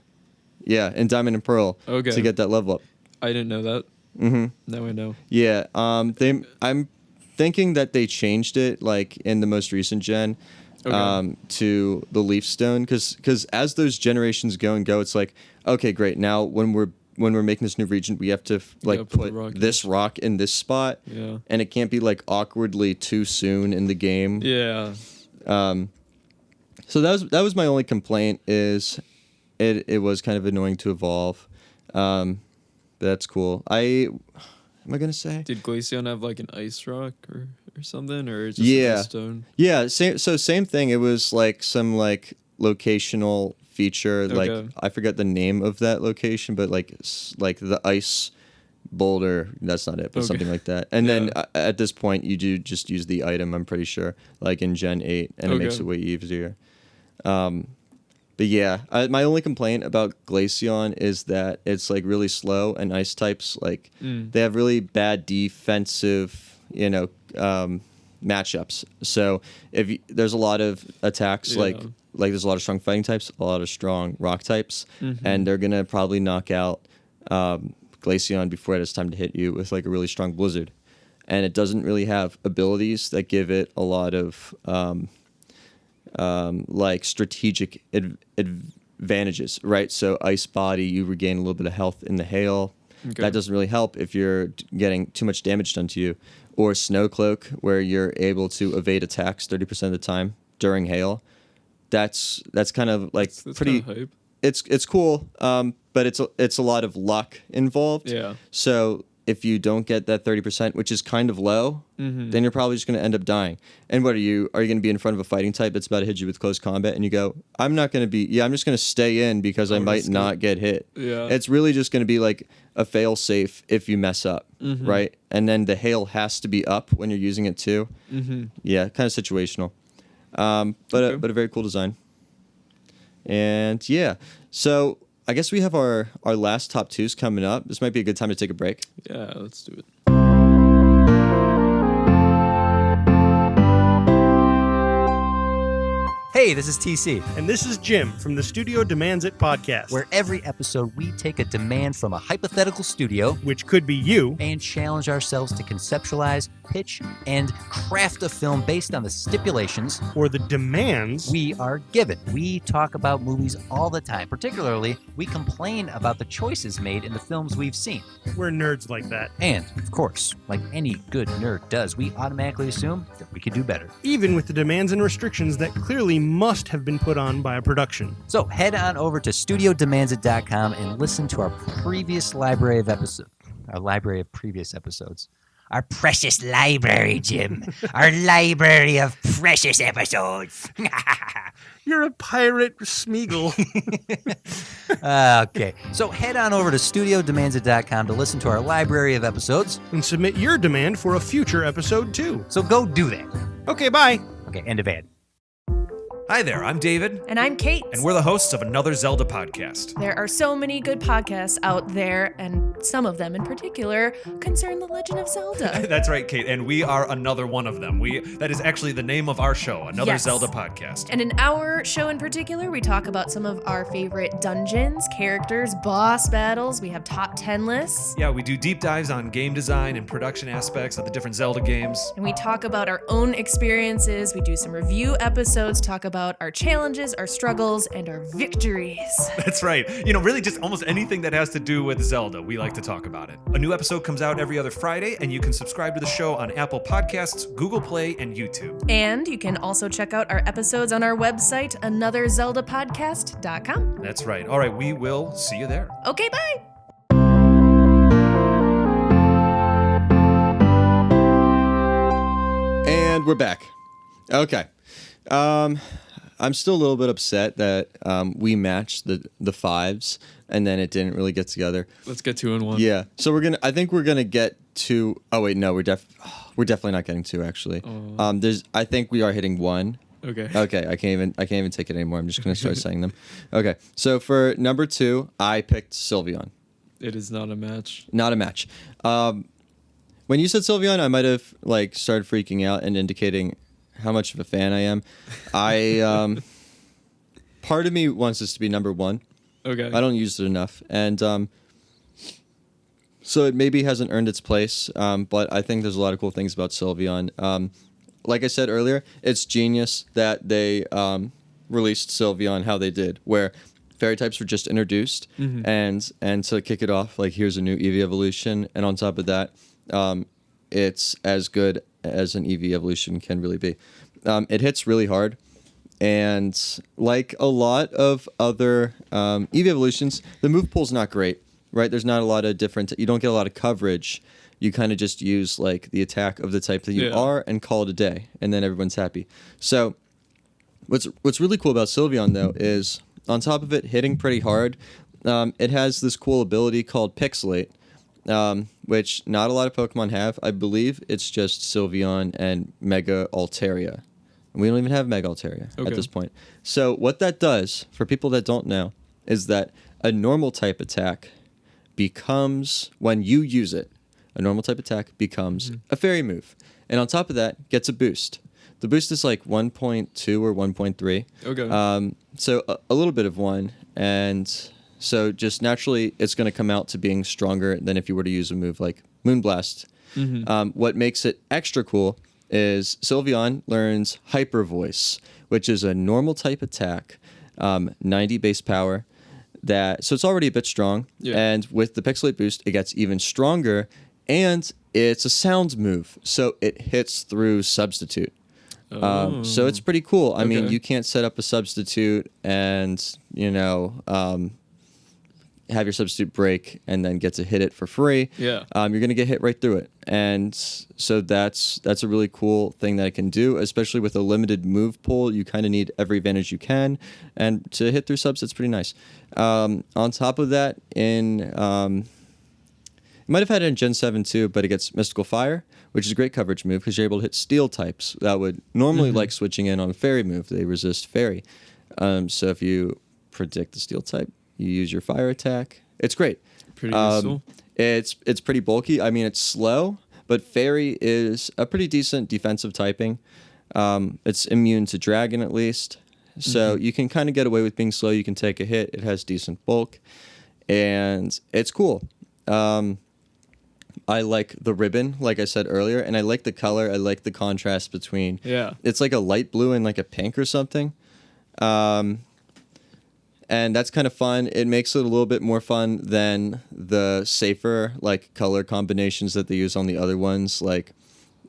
Yeah, in Diamond and Pearl to get that level up. I didn't know that. Mm-hmm. Now I know. Yeah. I'm thinking that they changed it like in the most recent gen to the Leaf Stone because as those generations go, it's like, okay, great. Now when we're making this new region, we have to like put this rock in this spot. Yeah. And it can't be like awkwardly too soon in the game. Yeah. So that was my only complaint is it was kind of annoying to evolve. But that's cool. Am I gonna say? Did Glaceon have like an ice rock or something, or just an ice stone? Yeah. Same thing. It was like some like locational feature. Like I forget the name of that location, but like the ice boulder. That's not it, but something like that. And then at this point, you do just use the item. I'm pretty sure, like in Gen 8, and it makes it way easier. But yeah, my only complaint about Glaceon is that it's like really slow, and ice types like they have really bad defensive, matchups. So there's a lot of attacks like there's a lot of strong fighting types, a lot of strong rock types, and they're gonna probably knock out Glaceon before it has time to hit you with like a really strong blizzard, and it doesn't really have abilities that give it a lot of like strategic advantages, right? So ice body, you regain a little bit of health in the hail. That doesn't really help if you're getting too much damage done to you. Or snow cloak, where you're able to evade attacks 30% of the time during hail. That's kind of like that's pretty. Kind of hype. It's cool, but it's a lot of luck involved. Yeah. So if you don't get that 30%, which is kind of low, then you're probably just going to end up dying. And what are you going to be in front of a fighting type that's about to hit you with close combat, and you go, I'm not going to be, I'm just going to stay in because I might not get hit. Yeah. It's really just going to be like a fail safe if you mess up, right? And then the hail has to be up when you're using it too. Yeah, kind of situational. But a very cool design. And yeah, so I guess we have our last top 2s coming up. This might be a good time to take a break. Yeah, let's do it. Hey, this is TC. And this is Jim from the Studio Demands It podcast, Where every episode we take a demand from a hypothetical studio which could be you, and challenge ourselves to conceptualize, pitch, and craft a film based on the stipulations or the demands we are given. We talk about movies all the time. Particularly, we complain about the choices made in the films we've seen. We're nerds like that. And, of course, like any good nerd does, we automatically assume that we could do better. Even with the demands and restrictions that clearly must have been put on by a production. So head on over to studiodemandsit.com and listen to our previous library of episodes. Our library of previous episodes. Our precious library, Jim. Our library of precious episodes. You're a pirate, Smeagol. Okay. So head on over to studiodemandsit.com to listen to our library of episodes. And submit your demand for a future episode too. So go do that. Okay, bye. Okay, end of ad. Hi there, I'm David. And I'm Kate. And we're the hosts of another Zelda podcast. There are so many good podcasts out there, and some of them in particular concern The Legend of Zelda. That's right, Kate, and we are another one of them. That is actually the name of our show, Another Yes. Zelda podcast. And in our show in particular, we talk about some of our favorite dungeons, characters, boss battles. We have top 10 lists. Yeah, we do deep dives on game design and production aspects of the different Zelda games. And we talk about our own experiences. We do some review episodes, talk about our challenges, our struggles, and our victories. That's right. Really just almost anything that has to do with Zelda, we like to talk about it. A new episode comes out every other Friday, and you can subscribe to the show on Apple Podcasts, Google Play, and YouTube. And you can also check out our episodes on our website, anotherzeldapodcast.com. That's right. All right, we will see you there. Okay, bye. And we're back. Okay. I'm still a little bit upset that we matched the 5s and then it didn't really get together. Let's get 2 and 1. Yeah. So I think we're gonna get 2. Oh wait, no, we're definitely not getting 2 actually. I think we are hitting 1. Okay. Okay, I can't even take it anymore. I'm just gonna start saying them. Okay. So for number 2, I picked Sylveon. It is not a match. Not a match. When you said Sylveon, I might have started freaking out and indicating how much of a fan I am. Part of me wants this to be number 1. Okay. I don't use it enough, and so it maybe hasn't earned its place. But I think there's a lot of cool things about Sylveon. Like I said earlier, it's genius that they released Sylveon how they did, where fairy types were just introduced, and to kick it off, here's a new Eevee evolution, and on top of that, it's as good as an Eevee evolution can really be. It hits really hard, and like a lot of other Eevee evolutions, the move pool's not great, right? There's not a lot of different. You don't get a lot of coverage. You kind of just use the attack of the type that you are and call it a day, and then everyone's happy. So what's really cool about Sylveon though is on top of it hitting pretty hard, it has this cool ability called Pixelate. Which not a lot of Pokemon have. I believe it's just Sylveon and Mega Altaria. And we don't even have Mega Altaria at this point. So what that does, for people that don't know, is that a normal type attack becomes, when you use it, a normal type attack becomes a fairy move. And on top of that, gets a boost. The boost is 1.2 or 1.3. Okay. So a little bit of 1, and so just naturally, it's going to come out to being stronger than if you were to use a move like Moonblast. What makes it extra cool is Sylveon learns Hyper Voice, which is a normal type attack, 90 base power. So it's already a bit strong, and with the Pixelate boost, it gets even stronger, and it's a sound move, so it hits through Substitute. So it's pretty cool. I mean, you can't set up a Substitute and have your substitute break and then get to hit it for free, Yeah. you're going to get hit right through it. And so that's a really cool thing that it can do, especially with a limited move pool. You kind of need every advantage you can. And to hit through subs, it's pretty nice. On top of that, it might have had it in Gen 7 too, but it gets Mystical Fire, which is a great coverage move because you're able to hit steel types that would normally like switching in on a fairy move. They resist fairy. So if you predict the steel type, you use your fire attack. It's great. Pretty useful. It's pretty bulky. I mean, it's slow, but fairy is a pretty decent defensive typing. It's immune to dragon at least. So you can kind of get away with being slow. You can take a hit. It has decent bulk. And it's cool. I like the ribbon, like I said earlier, and I like the color. I like the contrast between. Yeah. It's like a light blue and like a pink or something. And that's kind of fun. It makes it a little bit more fun than the safer like color combinations that they use on the other ones, like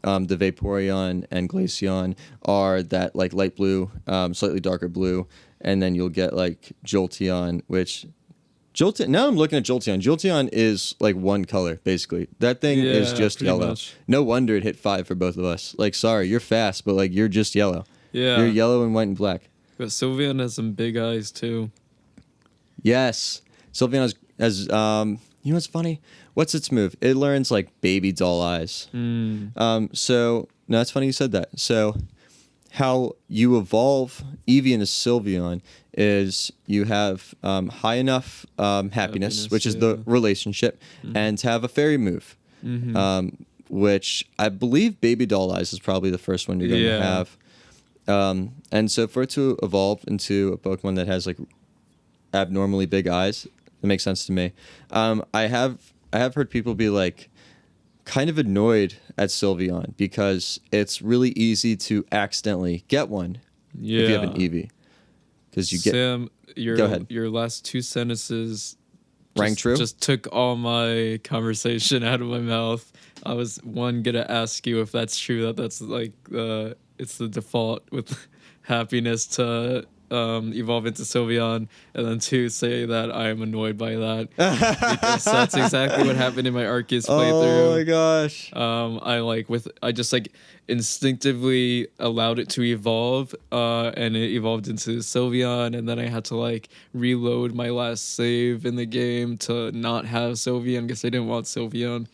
the Vaporeon and Glaceon are that like light blue, slightly darker blue, and then you'll get like Jolteon, which now I'm looking at Jolteon. Jolteon is like one color basically. That thing is just pretty yellow. much. No wonder it hit 5 for both of us. Like, sorry, you're fast, but like you're just yellow. Yeah. You're yellow and white and black. But Sylveon has some big eyes too. Yes. Sylveon has you know what's funny? What's its move? It learns like baby doll eyes. So no, it's funny you said that. So how you evolve Eevee into Sylveon is you have high enough happiness, which is the relationship, and to have a fairy move, which I believe baby doll eyes is probably the first one you're going to have. And so for it to evolve into a Pokemon that has like abnormally big eyes, it makes sense to me. I have heard people be like kind of annoyed at Sylveon because it's really easy to accidentally get one if you have an Eevee. Because you get Sam, Go ahead. Your last two sentences rang true. just took all my conversation out of my mouth. I was gonna ask you if that's true, that's like it's the default with happiness to evolve into Sylveon, and then 2, say that I am annoyed by that because that's exactly what happened in my Arceus playthrough. Oh my gosh. I just like instinctively allowed it to evolve, and it evolved into Sylveon, and then I had to like reload my last save in the game to not have Sylveon because I didn't want Sylveon.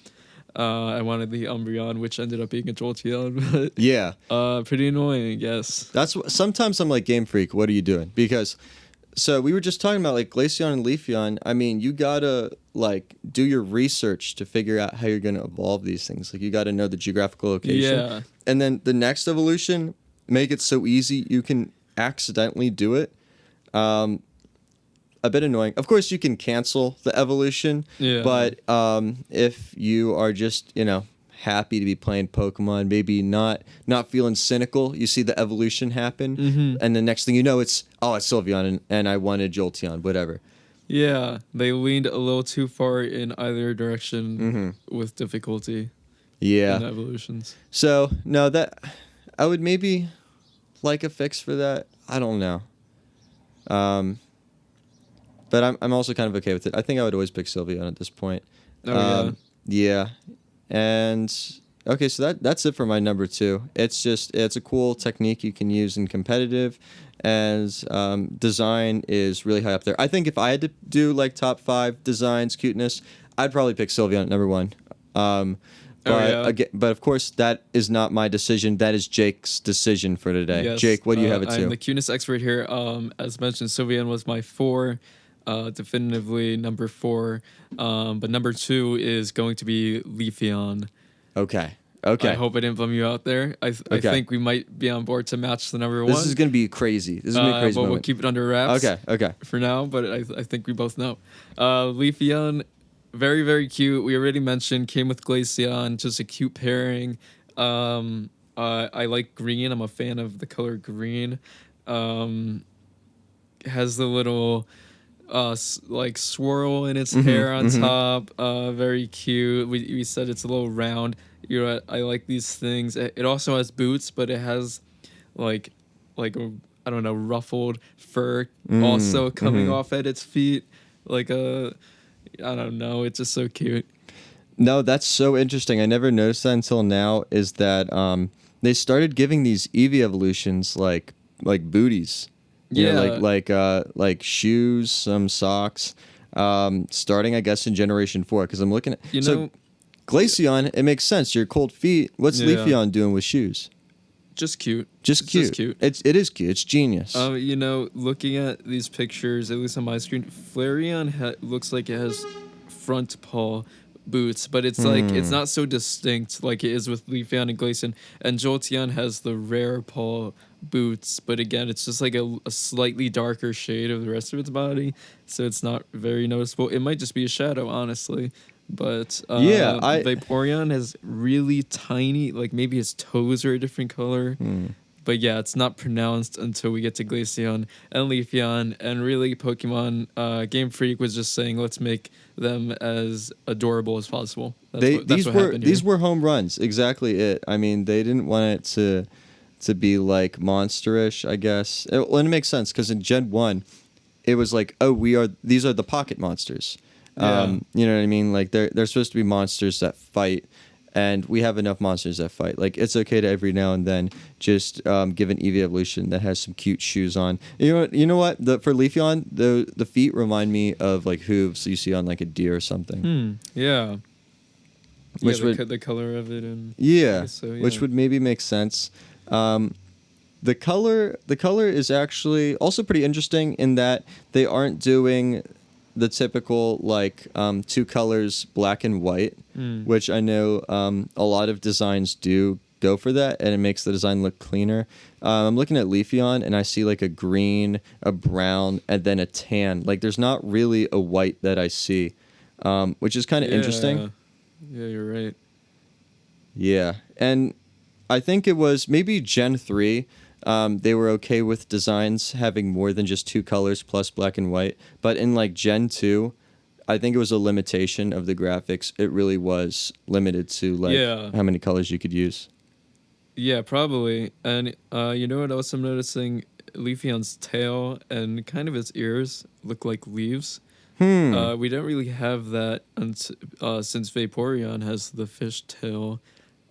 I wanted the Umbreon, which ended up being a Jolteon, but Yeah. pretty annoying, yes. Sometimes I'm like, Game Freak, what are you doing? Because so we were just talking about like Glaceon and Leafeon. I mean, you gotta like do your research to figure out how you're gonna evolve these things. Like you gotta know the geographical location. Yeah. And then the next evolution, make it so easy you can accidentally do it. A bit annoying. Of course, you can cancel the evolution. Yeah. But if you are just, happy to be playing Pokemon, maybe not feeling cynical, you see the evolution happen, and the next thing you know, it's Sylveon, and I wanted Jolteon, whatever. Yeah, they leaned a little too far in either direction with difficulty. Yeah. In evolutions. So no, that I would maybe like a fix for that. I don't know. But I'm also kind of okay with it. I think I would always pick Sylveon at this point. Oh yeah. And okay, so that's it for my number 2. It's a cool technique you can use in competitive, and design is really high up there. I think if I had to do like top 5 designs, cuteness, I'd probably pick Sylveon at number 1. But of course, that is not my decision. That is Jake's decision for today. Yes, Jake, what do you have it to? I'm the cuteness expert here. As mentioned, Sylveon was my 4. Definitively number 4. But number 2 is going to be Leafeon. Okay. I hope I didn't bum you out there. I think we might be on board to match the number 1. This is going to be crazy. This is going to be a crazy but moment. we'll keep it under wraps. Okay. For now, but I think we both know. Leafeon, very, very cute. We already mentioned, came with Glaceon, just a cute pairing. I like green. I'm a fan of the color green. Has the little like swirl in its hair on top. Very cute. We said it's a little round. I like these things. It also has boots, but it has like a, I don't know, ruffled fur also coming off at its feet, like a I don't know. It's just so cute. No, that's so interesting. I never noticed that until now. Is that they started giving these Eevee evolutions like booties, you know, like shoes, some socks. Starting I guess in Generation 4 because I'm looking at Glaceon. It makes sense. Your cold feet. What's Leafeon doing with shoes? Just cute. Just cute. It is cute. It's genius. Looking at these pictures, at least on my screen, Flareon looks like it has front paw boots, but it's like it's not so distinct like it is with Leafeon and Glaceon. And Jolteon has the rare paw boots, but again, it's just like a slightly darker shade of the rest of its body, so it's not very noticeable. It might just be a shadow, honestly. But Vaporeon has really tiny, like maybe his toes are a different color. But yeah, it's not pronounced until we get to Glaceon and Leafeon. And really, Pokemon Game Freak was just saying, let's make them as adorable as possible. These were home runs. Exactly it. I mean, they didn't want it to be like monsterish, I guess. And it makes sense because in Gen 1, it was like, these are the pocket monsters. Yeah. You know what I mean? Like they're supposed to be monsters that fight, and we have enough monsters that fight. Like it's okay to every now and then just give an Eevee evolution that has some cute shoes on. You know what? For Leafeon, the feet remind me of like hooves you see on like a deer or something. Yeah. Which the color of it and which would maybe make sense. The color is actually also pretty interesting in that they aren't doing the typical like two colors, black and white, which I know a lot of designs do go for that, and it makes the design look cleaner. I'm looking at Leafeon, and I see like a green, a brown, and then a tan. Like there's not really a white that I see, which is kind of interesting. Yeah, you're right. Yeah, and I think it was maybe Gen 3. They were okay with designs having more than just two colors plus black and white. But in like Gen 2, I think it was a limitation of the graphics. It really was limited to like how many colors you could use. Yeah, probably. And you know what else I'm noticing? Leafeon's tail and kind of its ears look like leaves. We don't really have that since Vaporeon has the fish tail.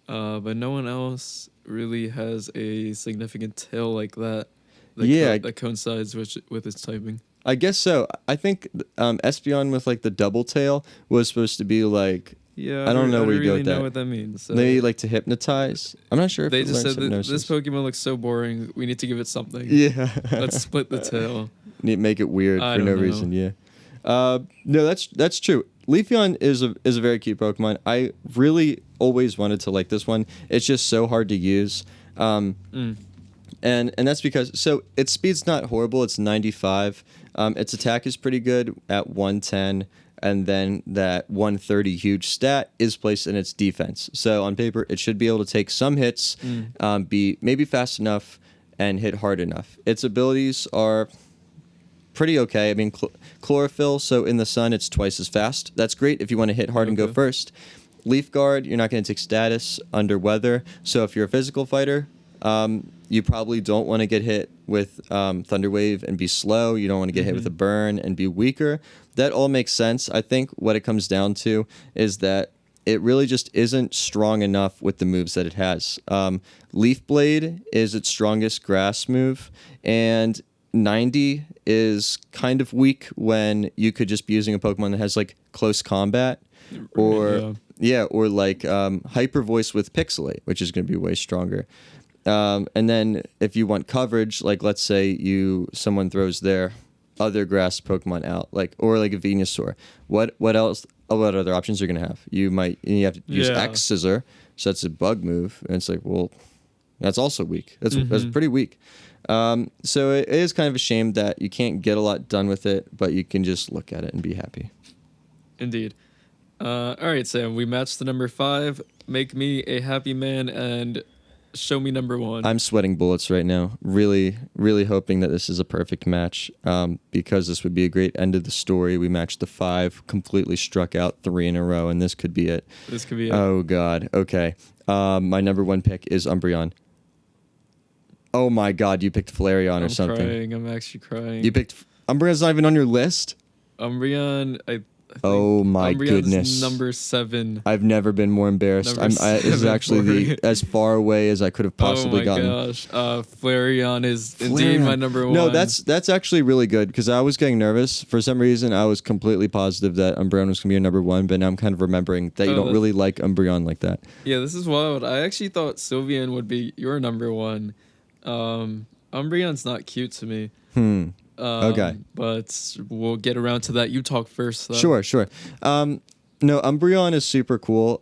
But no one else really has a significant tail like that. That coincides with its typing. I guess so. I think Espeon with like the double tail was supposed to be like. Yeah, I don't know where you go with that. I don't really know what that means. So. Maybe like to hypnotize. I'm not sure if they it just said hypnosis. This Pokemon looks so boring. We need to give it something. Yeah, let's split the tail. Make it weird for no reason. Yeah. No, that's true. Leafeon is a very cute Pokemon. I really always wanted to like this one. It's just so hard to use. And that's because its speed's not horrible. It's 95. Its attack is pretty good at 110, and then that 130 huge stat is placed in its defense. So on paper, it should be able to take some hits, be maybe fast enough, and hit hard enough. Its abilities are pretty okay. I mean, chlorophyll, so in the sun, it's twice as fast. That's great if you want to hit hard and go first. Leaf Guard, you're not going to take status under weather. So if you're a physical fighter, you probably don't want to get hit with Thunder Wave and be slow. You don't want to get hit with a burn and be weaker. That all makes sense. I think what it comes down to is that it really just isn't strong enough with the moves that it has. Leaf Blade is its strongest grass move, and 90 is kind of weak when you could just be using a Pokemon that has like close combat, or or like Hyper Voice with Pixelate, which is going to be way stronger. And then if you want coverage, like let's say someone throws their other grass Pokemon out, or a Venusaur, what else? What other options are you gonna have? You have to use X Scissor, so that's a bug move, and it's like, well, that's also weak. That's pretty weak. So it is kind of a shame that you can't get a lot done with it, but you can just look at it and be happy. Indeed. All right, Sam, we matched the number 5. Make me a happy man and show me number 1. I'm sweating bullets right now. Really, really hoping that this is a perfect match, because this would be a great end of the story. We matched the 5, completely struck out 3 in a row, and this could be it. Oh, God. Okay. My number 1 pick is Umbreon. Oh, my God. You picked Flareon or something. I'm actually crying. You picked... Umbreon's not even on your list? Umbreon, Oh my Umbreon's goodness. number 7. I've never been more embarrassed. Number This is 7 actually for as far away as I could have possibly oh my gotten. gosh. Flareon is indeed my number 1. No, that's actually really good because I was getting nervous. For some reason, I was completely positive that Umbreon was going to be your number 1, but now I'm kind of remembering that you don't really like Umbreon like that. Yeah, this is wild. I actually thought Sylveon would be your number 1. Umbreon's not cute to me. Okay. But we'll get around to that. You talk first, though. Sure. No, Umbreon is super cool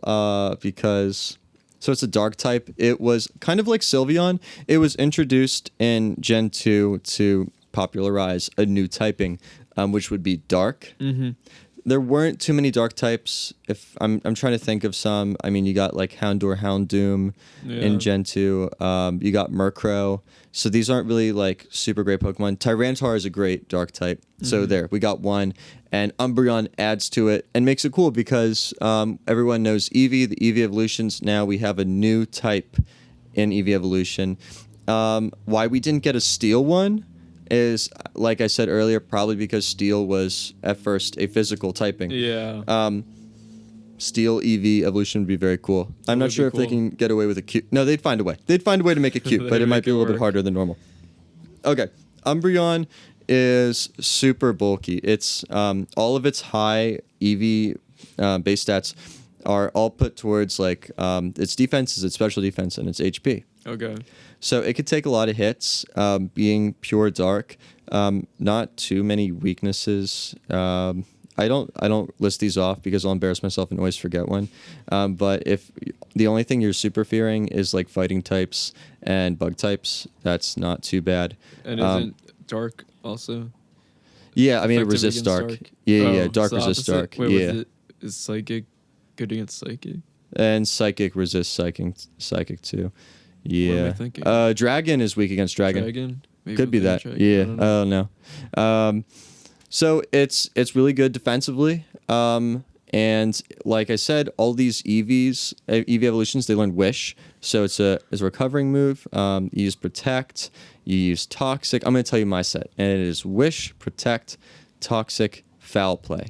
because... So it's a dark type. It was kind of like Sylveon. It was introduced in Gen 2 to popularize a new typing, which would be dark. Mm-hmm. There weren't too many dark types. If I'm trying to think of some. I mean, you got like Houndour, Houndoom in Gen 2. You got Murkrow. So these aren't really like super great Pokemon. Tyranitar is a great dark type. So there, we got one. And Umbreon adds to it and makes it cool because everyone knows Eevee, the Eevee Evolutions. Now we have a new type in Eevee Evolution. Why we didn't get a Steel one is, like I said earlier, probably because Steel was at first a physical typing. Yeah. Steel Eevee Evolution would be very cool. I'm not sure if they can get away with a cute... No, they'd find a way. They'd find a way to make it cute, but it might be a little bit harder than normal. Okay. Umbreon is super bulky. It's all of its high EV base stats are all put towards like its defense, its special defense, and its HP. Okay. So it could take a lot of hits. Being pure dark, not too many weaknesses. I don't list these off because I'll embarrass myself and always forget one. But if the only thing you're super fearing is like fighting types and bug types, that's not too bad. And isn't dark also? Yeah, I mean it effective resists against dark. Yeah, dark it's the resists opposite? dark. Wait, yeah, is psychic good against psychic? and psychic resists psychic too. Yeah. What am I thinking? Dragon is weak against dragon. Maybe Could be within that. Dragon, Yeah. I don't know. Oh no. So it's really good defensively. And like I said, all these Eevees, Eevee Evolutions, they learn Wish. So it's a recovering move. You use Protect. You use Toxic. I'm going to tell you my set, and it is Wish, Protect, Toxic, Foul Play.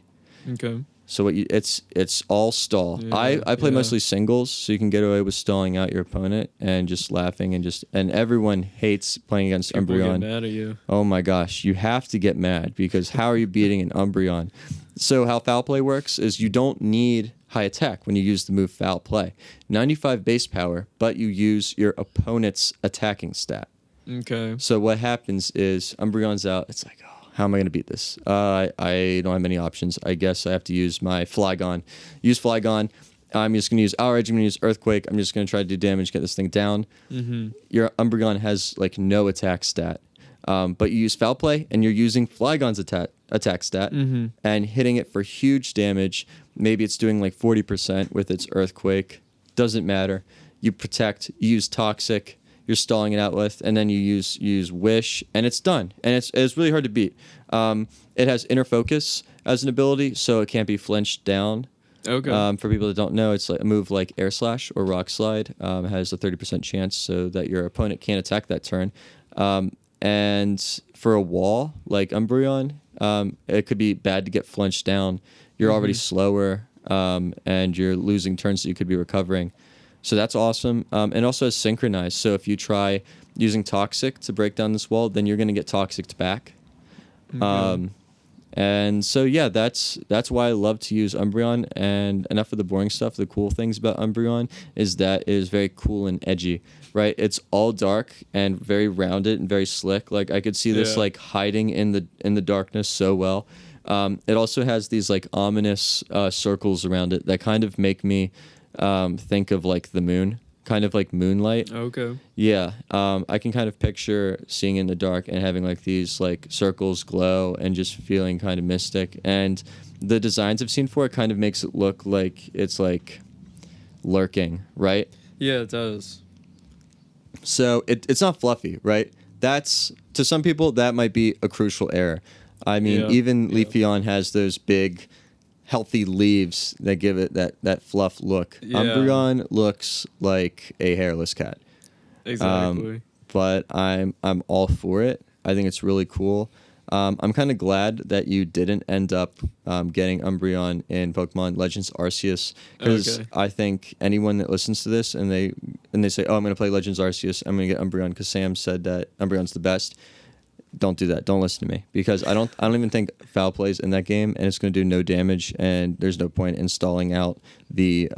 Okay. So it's all stall. Yeah, I play mostly singles, so you can get away with stalling out your opponent and just laughing and everyone hates playing against People Umbreon. get mad at you. Oh my gosh, you have to get mad because how are you beating an Umbreon? So how Foul Play works is you don't need high attack when you use the move Foul Play. 95 base power, but you use your opponent's attacking stat. Okay. So what happens is Umbreon's out. It's like, oh, how am I going to beat this? I don't have many options. I guess I have to use my Flygon. Use Flygon. I'm just going to use Outrage. I'm going to use Earthquake. I'm just going to try to do damage, get this thing down. Mm-hmm. Your Umbreon has like no attack stat. But you use Foul Play, and you're using Flygon's attack stat and hitting it for huge damage. Maybe it's doing like 40% with its Earthquake. Doesn't matter. You protect. You use Toxic. You're stalling it out with, and then you use Wish, and it's done. And it's really hard to beat. It has Inner Focus as an ability, so it can't be flinched down. Okay. For people that don't know, it's like a move like Air Slash or Rock Slide. Has a 30% chance so that your opponent can't attack that turn. And for a wall like Umbreon, it could be bad to get flinched down. You're already slower, and you're losing turns that you could be recovering. So that's awesome. And also has Synchronize. So if you try using Toxic to break down this wall, then you're going to get Toxic'd back. Okay. And so, yeah, that's why I love to use Umbreon. And enough of the boring stuff. The cool things about Umbreon is that it is very cool and edgy, right? It's all dark and very rounded and very slick. Like I could see this like hiding in the darkness so well. It also has these like ominous circles around it that kind of make me think of like the moon, kind of like moonlight. Okay. Yeah, I can kind of picture seeing in the dark and having like these like circles glow and just feeling kind of mystic. And the designs I've seen for it kind of makes it look like it's like lurking, right? Yeah, it does. So it's not fluffy, right? That's, to some people, that might be a crucial error. I mean, even Leafeon has those big healthy leaves that give it that fluff look. Yeah. Umbreon looks like a hairless cat. Exactly. But I'm all for it. I think it's really cool. I'm kind of glad that you didn't end up getting Umbreon in Pokemon Legends Arceus, because Okay. I think anyone that listens to this and they say, "Oh, I'm going to play Legends Arceus. I'm going to get Umbreon because Sam said that Umbreon's the best." Don't do that. Don't listen to me, because I don't even think foul plays in that game, and it's going to do no damage. And there's no point installing out the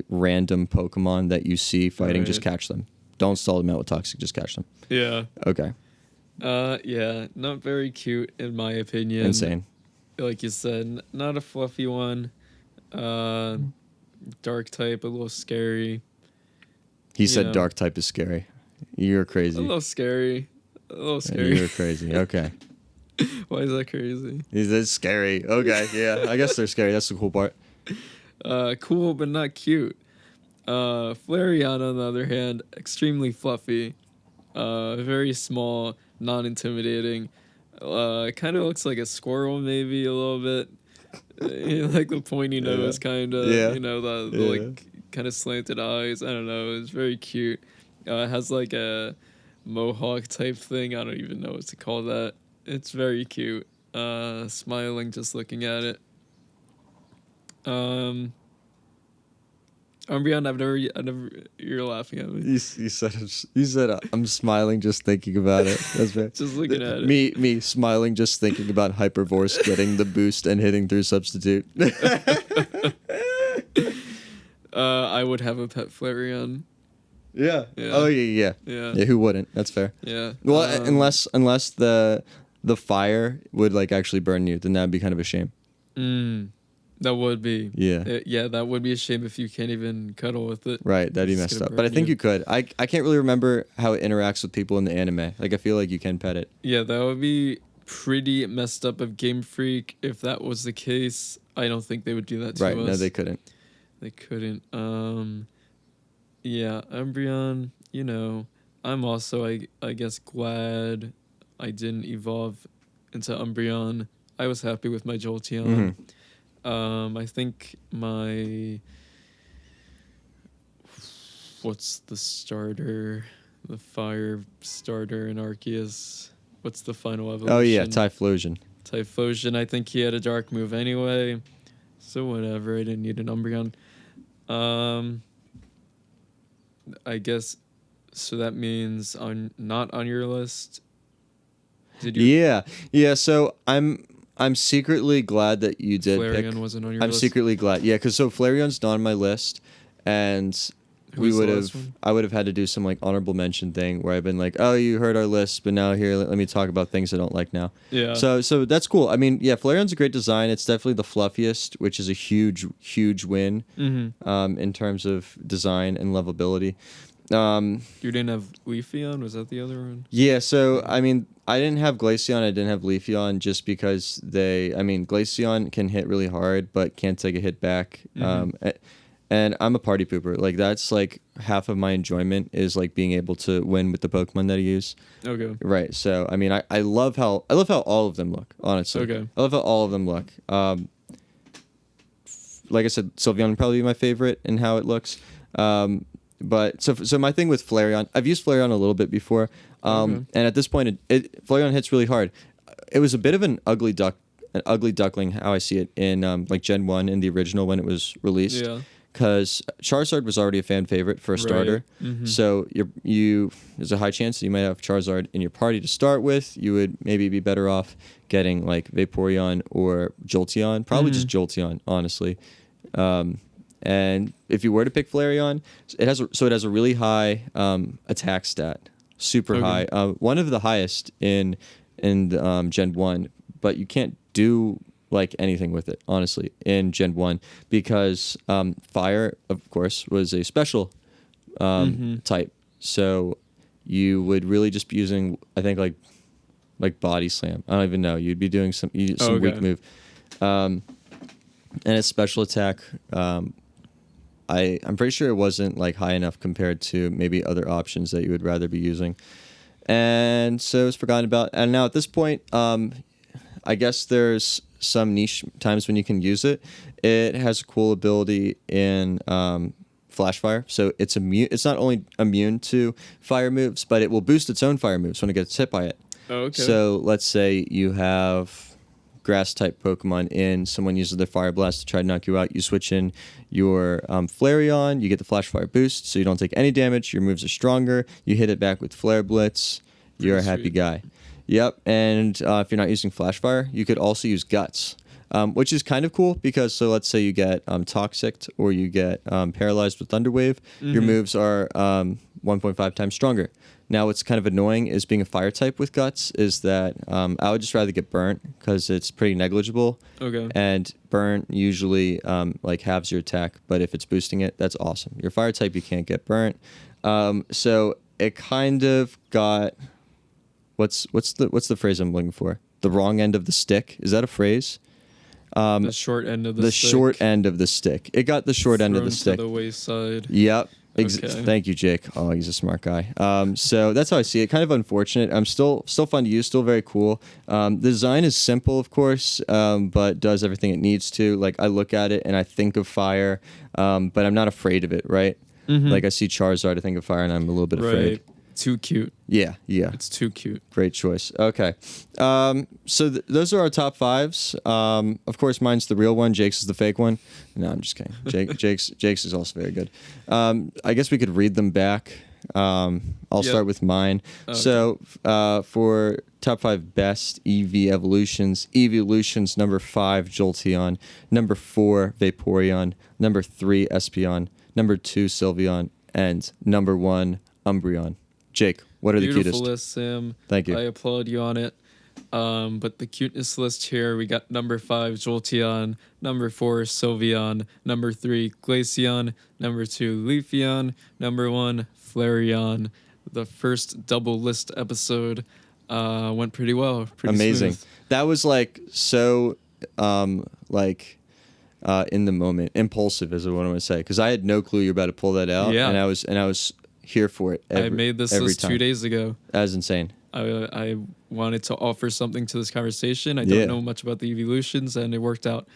random Pokemon that you see fighting. Just Right. catch them. Don't install them out with Toxic. Just catch them. Yeah. Okay. Yeah, not very cute in my opinion. Insane. Like you said, not a fluffy one. Dark type, a little scary. He said know. Dark type is scary. You're crazy. A little scary. A little Yeah, scary. you're crazy. Okay. Why is that crazy? He said scary. Okay. Yeah. I guess they're scary. That's the cool part. Cool, but not cute. Flareon, on the other hand, extremely fluffy. Very small, non-intimidating. Kind of looks like a squirrel, maybe a little bit. Like the pointy nose, kind of. Yeah. You know, the Yeah. like kind of slanted eyes. I don't know. It's very cute. It has like a mohawk type thing. I don't even know what to call that. It's very cute. Smiling just looking at it. Umbreon, I've never. You're laughing at me. You said I'm smiling just thinking about it. That's fair. Just looking at it. Me smiling just thinking about Hyperforce getting the boost and hitting through substitute. I would have a pet Flareon. Yeah. Yeah. Oh yeah. Yeah. Yeah. Who wouldn't? That's fair. Yeah. Well, unless the fire would like actually burn you, then that'd be kind of a shame. That would be. Yeah. Yeah, that would be a shame if you can't even cuddle with it. Right. That'd be It's messed gonna up. But I burn think you. you could. I can't really remember how it interacts with people in the anime. Like I feel like you can pet it. Yeah, that would be pretty messed up of Game Freak if that was the case. I don't think they would do that to Right. us. No, they couldn't. They couldn't. Yeah, Umbreon, you know, I'm also I guess glad I didn't evolve into Umbreon. I was happy with my Jolteon. I think my what's the starter? The fire starter in Arceus. What's the final evolution? Oh yeah, Typhlosion. Typhlosion. I think he had a dark move anyway. So whatever, I didn't need an Umbreon. I guess so that means not on your list. Did you Yeah. So I'm secretly glad that you did Flareon pick. wasn't on your I'm list? secretly glad. Yeah, because so Flareon's not on my list, and Who we was the would last have. one? I would have had to do some like honorable mention thing where I've been like, oh, you heard our list, but now here let me talk about things I don't like now. Yeah. So that's cool. I mean, yeah, Flareon's a great design. It's definitely the fluffiest, which is a huge win. In terms of design and lovability. You didn't have Leafeon? Was that the other one? Yeah, so I mean, I didn't have Glaceon, I didn't have Leafeon just because Glaceon can hit really hard but can't take a hit back. And I'm a party pooper. Like that's like half of my enjoyment is like being able to win with the Pokemon that I use. Okay. Right. So I mean, I love how all of them look. Honestly, Okay. I love how all of them look. Like I said, Sylveon would probably be my favorite in how it looks. But so my thing with Flareon, I've used Flareon a little bit before, and at this point, Flareon hits really hard. It was a bit of an ugly duckling, how I see it in like Gen 1 in the original when it was released. Yeah. Because Charizard was already a fan favorite for a starter, so there's a high chance that you might have Charizard in your party to start with. You would maybe be better off getting like Vaporeon or Jolteon, probably just Jolteon, honestly. And if you were to pick Flareon, it has a really high attack stat, super high, one of the highest in Gen 1, but you can't do like anything with it, honestly, in Gen 1 because Fire, of course, was a special type. So you would really just be using, I think, like Body Slam. I don't even know. You'd be doing some weak move. And its special attack, I'm pretty sure it wasn't like high enough compared to maybe other options that you would rather be using. And so it was forgotten about. And now at this point, I guess there's some niche times when you can use it. It has a cool ability in Flash Fire. So it's not only immune to fire moves, but it will boost its own fire moves when it gets hit by it. Oh, okay. So let's say you have grass type Pokemon in, someone uses their Fire Blast to try to knock you out. You switch in your Flareon, you get the Flash Fire boost, so you don't take any damage. Your moves are stronger. You hit it back with Flare Blitz. You're a happy sweet. guy. Yep, and if you're not using Flash Fire, you could also use Guts. Which is kind of cool because, so let's say you get Toxic or you get paralyzed with Thunder Wave, your moves are 1.5 times stronger. Now, what's kind of annoying is being a fire type with Guts is that I would just rather get burnt because it's pretty negligible. Okay. And burnt usually like halves your attack, but if it's boosting it, that's awesome. You're fire type, you can't get burnt. So it kind of got what's the phrase I'm looking for? The wrong end of the stick. Is that a phrase? The short end of the stick. Short end of the stick. It got the short end of the Thrown stick. to the wayside. Yep. Okay. Thank you, Jake. Oh, he's a smart guy. So that's how I see it. Kind of unfortunate. Still fun to use. Still very cool. The design is simple, of course, but does everything it needs to. Like I look at it and I think of fire, but I'm not afraid of it. Right? Like I see Charizard, I think of fire, and I'm a little bit afraid. Right. Too cute. Yeah. It's too cute. Great choice. Okay. So those are our top fives. Of course, mine's the real one. Jake's is the fake one. No, I'm just kidding. Jake's is also very good. I guess we could read them back. I'll start with mine. Okay. So for top 5 best EV evolutions, Eeveelutions, number 5, Jolteon, number 4, Vaporeon, number 3, Espeon, number 2, Sylveon, and number 1, Umbreon. Jake, what are the Beautiful cutest? list, Sam. Thank you. I applaud you on it. But the cuteness list here, we got number 5, Jolteon, number 4, Sylveon, number 3, Glaceon, number 2, Leafeon, number 1, Flareon. The first double list episode went pretty well. Pretty Amazing. smooth. That was like so in the moment, impulsive is what I want to say, because I had no clue you were about to pull that out. Yeah. And I was here for it. I made this every list time. 2 days ago. That was insane. I wanted to offer something to this conversation. I Yeah. don't know much about the Eeveelutions, and it worked out.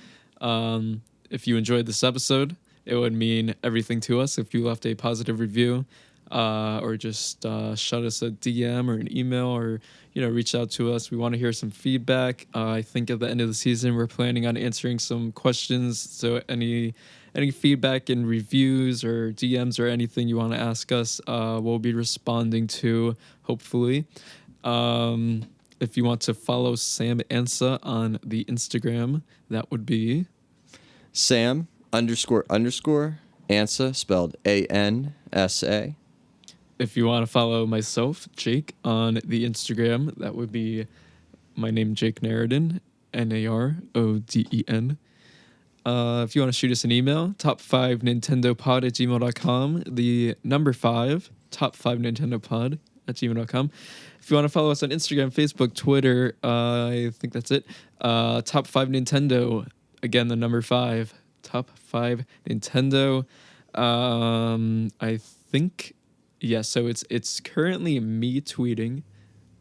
If you enjoyed this episode, it would mean everything to us if you left a positive review, or just shot us a DM or an email, or reach out to us. We want to hear some feedback. I think at the end of the season, we're planning on answering some questions. So any feedback and reviews or DMs or anything you want to ask us, we'll be responding to, hopefully. If you want to follow Sam Ansa on the Instagram, that would be Sam __ Ansa, spelled ANSA. If you want to follow myself, Jake, on the Instagram, that would be my name, Jake Naroden, Naroden. If you want to shoot us an email, top5nintendopod@gmail.com. The number 5, top5nintendopod@gmail.com. If you want to follow us on Instagram, Facebook, Twitter, I think that's it. Top 5 Nintendo. Again, the number 5. Top 5 Nintendo. I think, yeah, so it's currently me tweeting.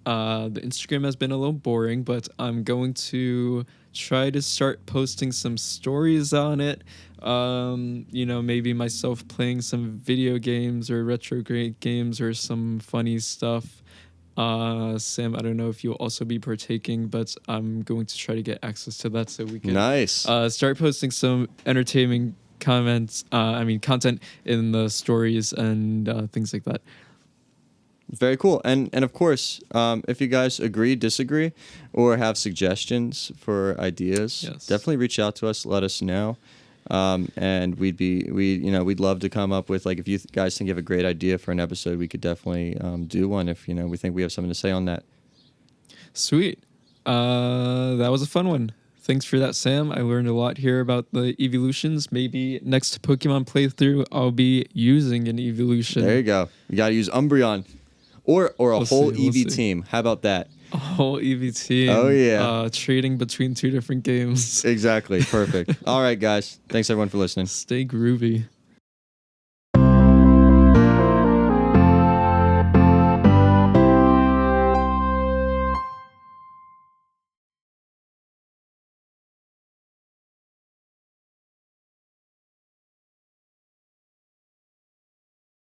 The Instagram has been a little boring, but I'm going to try to start posting some stories on it. Maybe myself playing some video games or retro games or some funny stuff. Sam, I don't know if you'll also be partaking, but I'm going to try to get access to that so we can Nice. start posting some entertaining content in the stories and things like that. Very cool. And of course, if you guys agree, disagree, or have suggestions for ideas, Yes. definitely reach out to us. Let us know. And we'd love to come up with, like, if you guys think you have a great idea for an episode, we could definitely do one if we think we have something to say on that. Sweet. That was a fun one. Thanks for that, Sam. I learned a lot here about the Eeveelutions. Maybe next Pokemon playthrough, I'll be using an Eeveelution. There you go. You got to use Umbreon or a We'll whole see, we'll Eevee see. team. How about that? A whole Eevee team. Oh, yeah. Trading between 2 different games. Exactly. Perfect. All right, guys. Thanks everyone for listening. Stay groovy.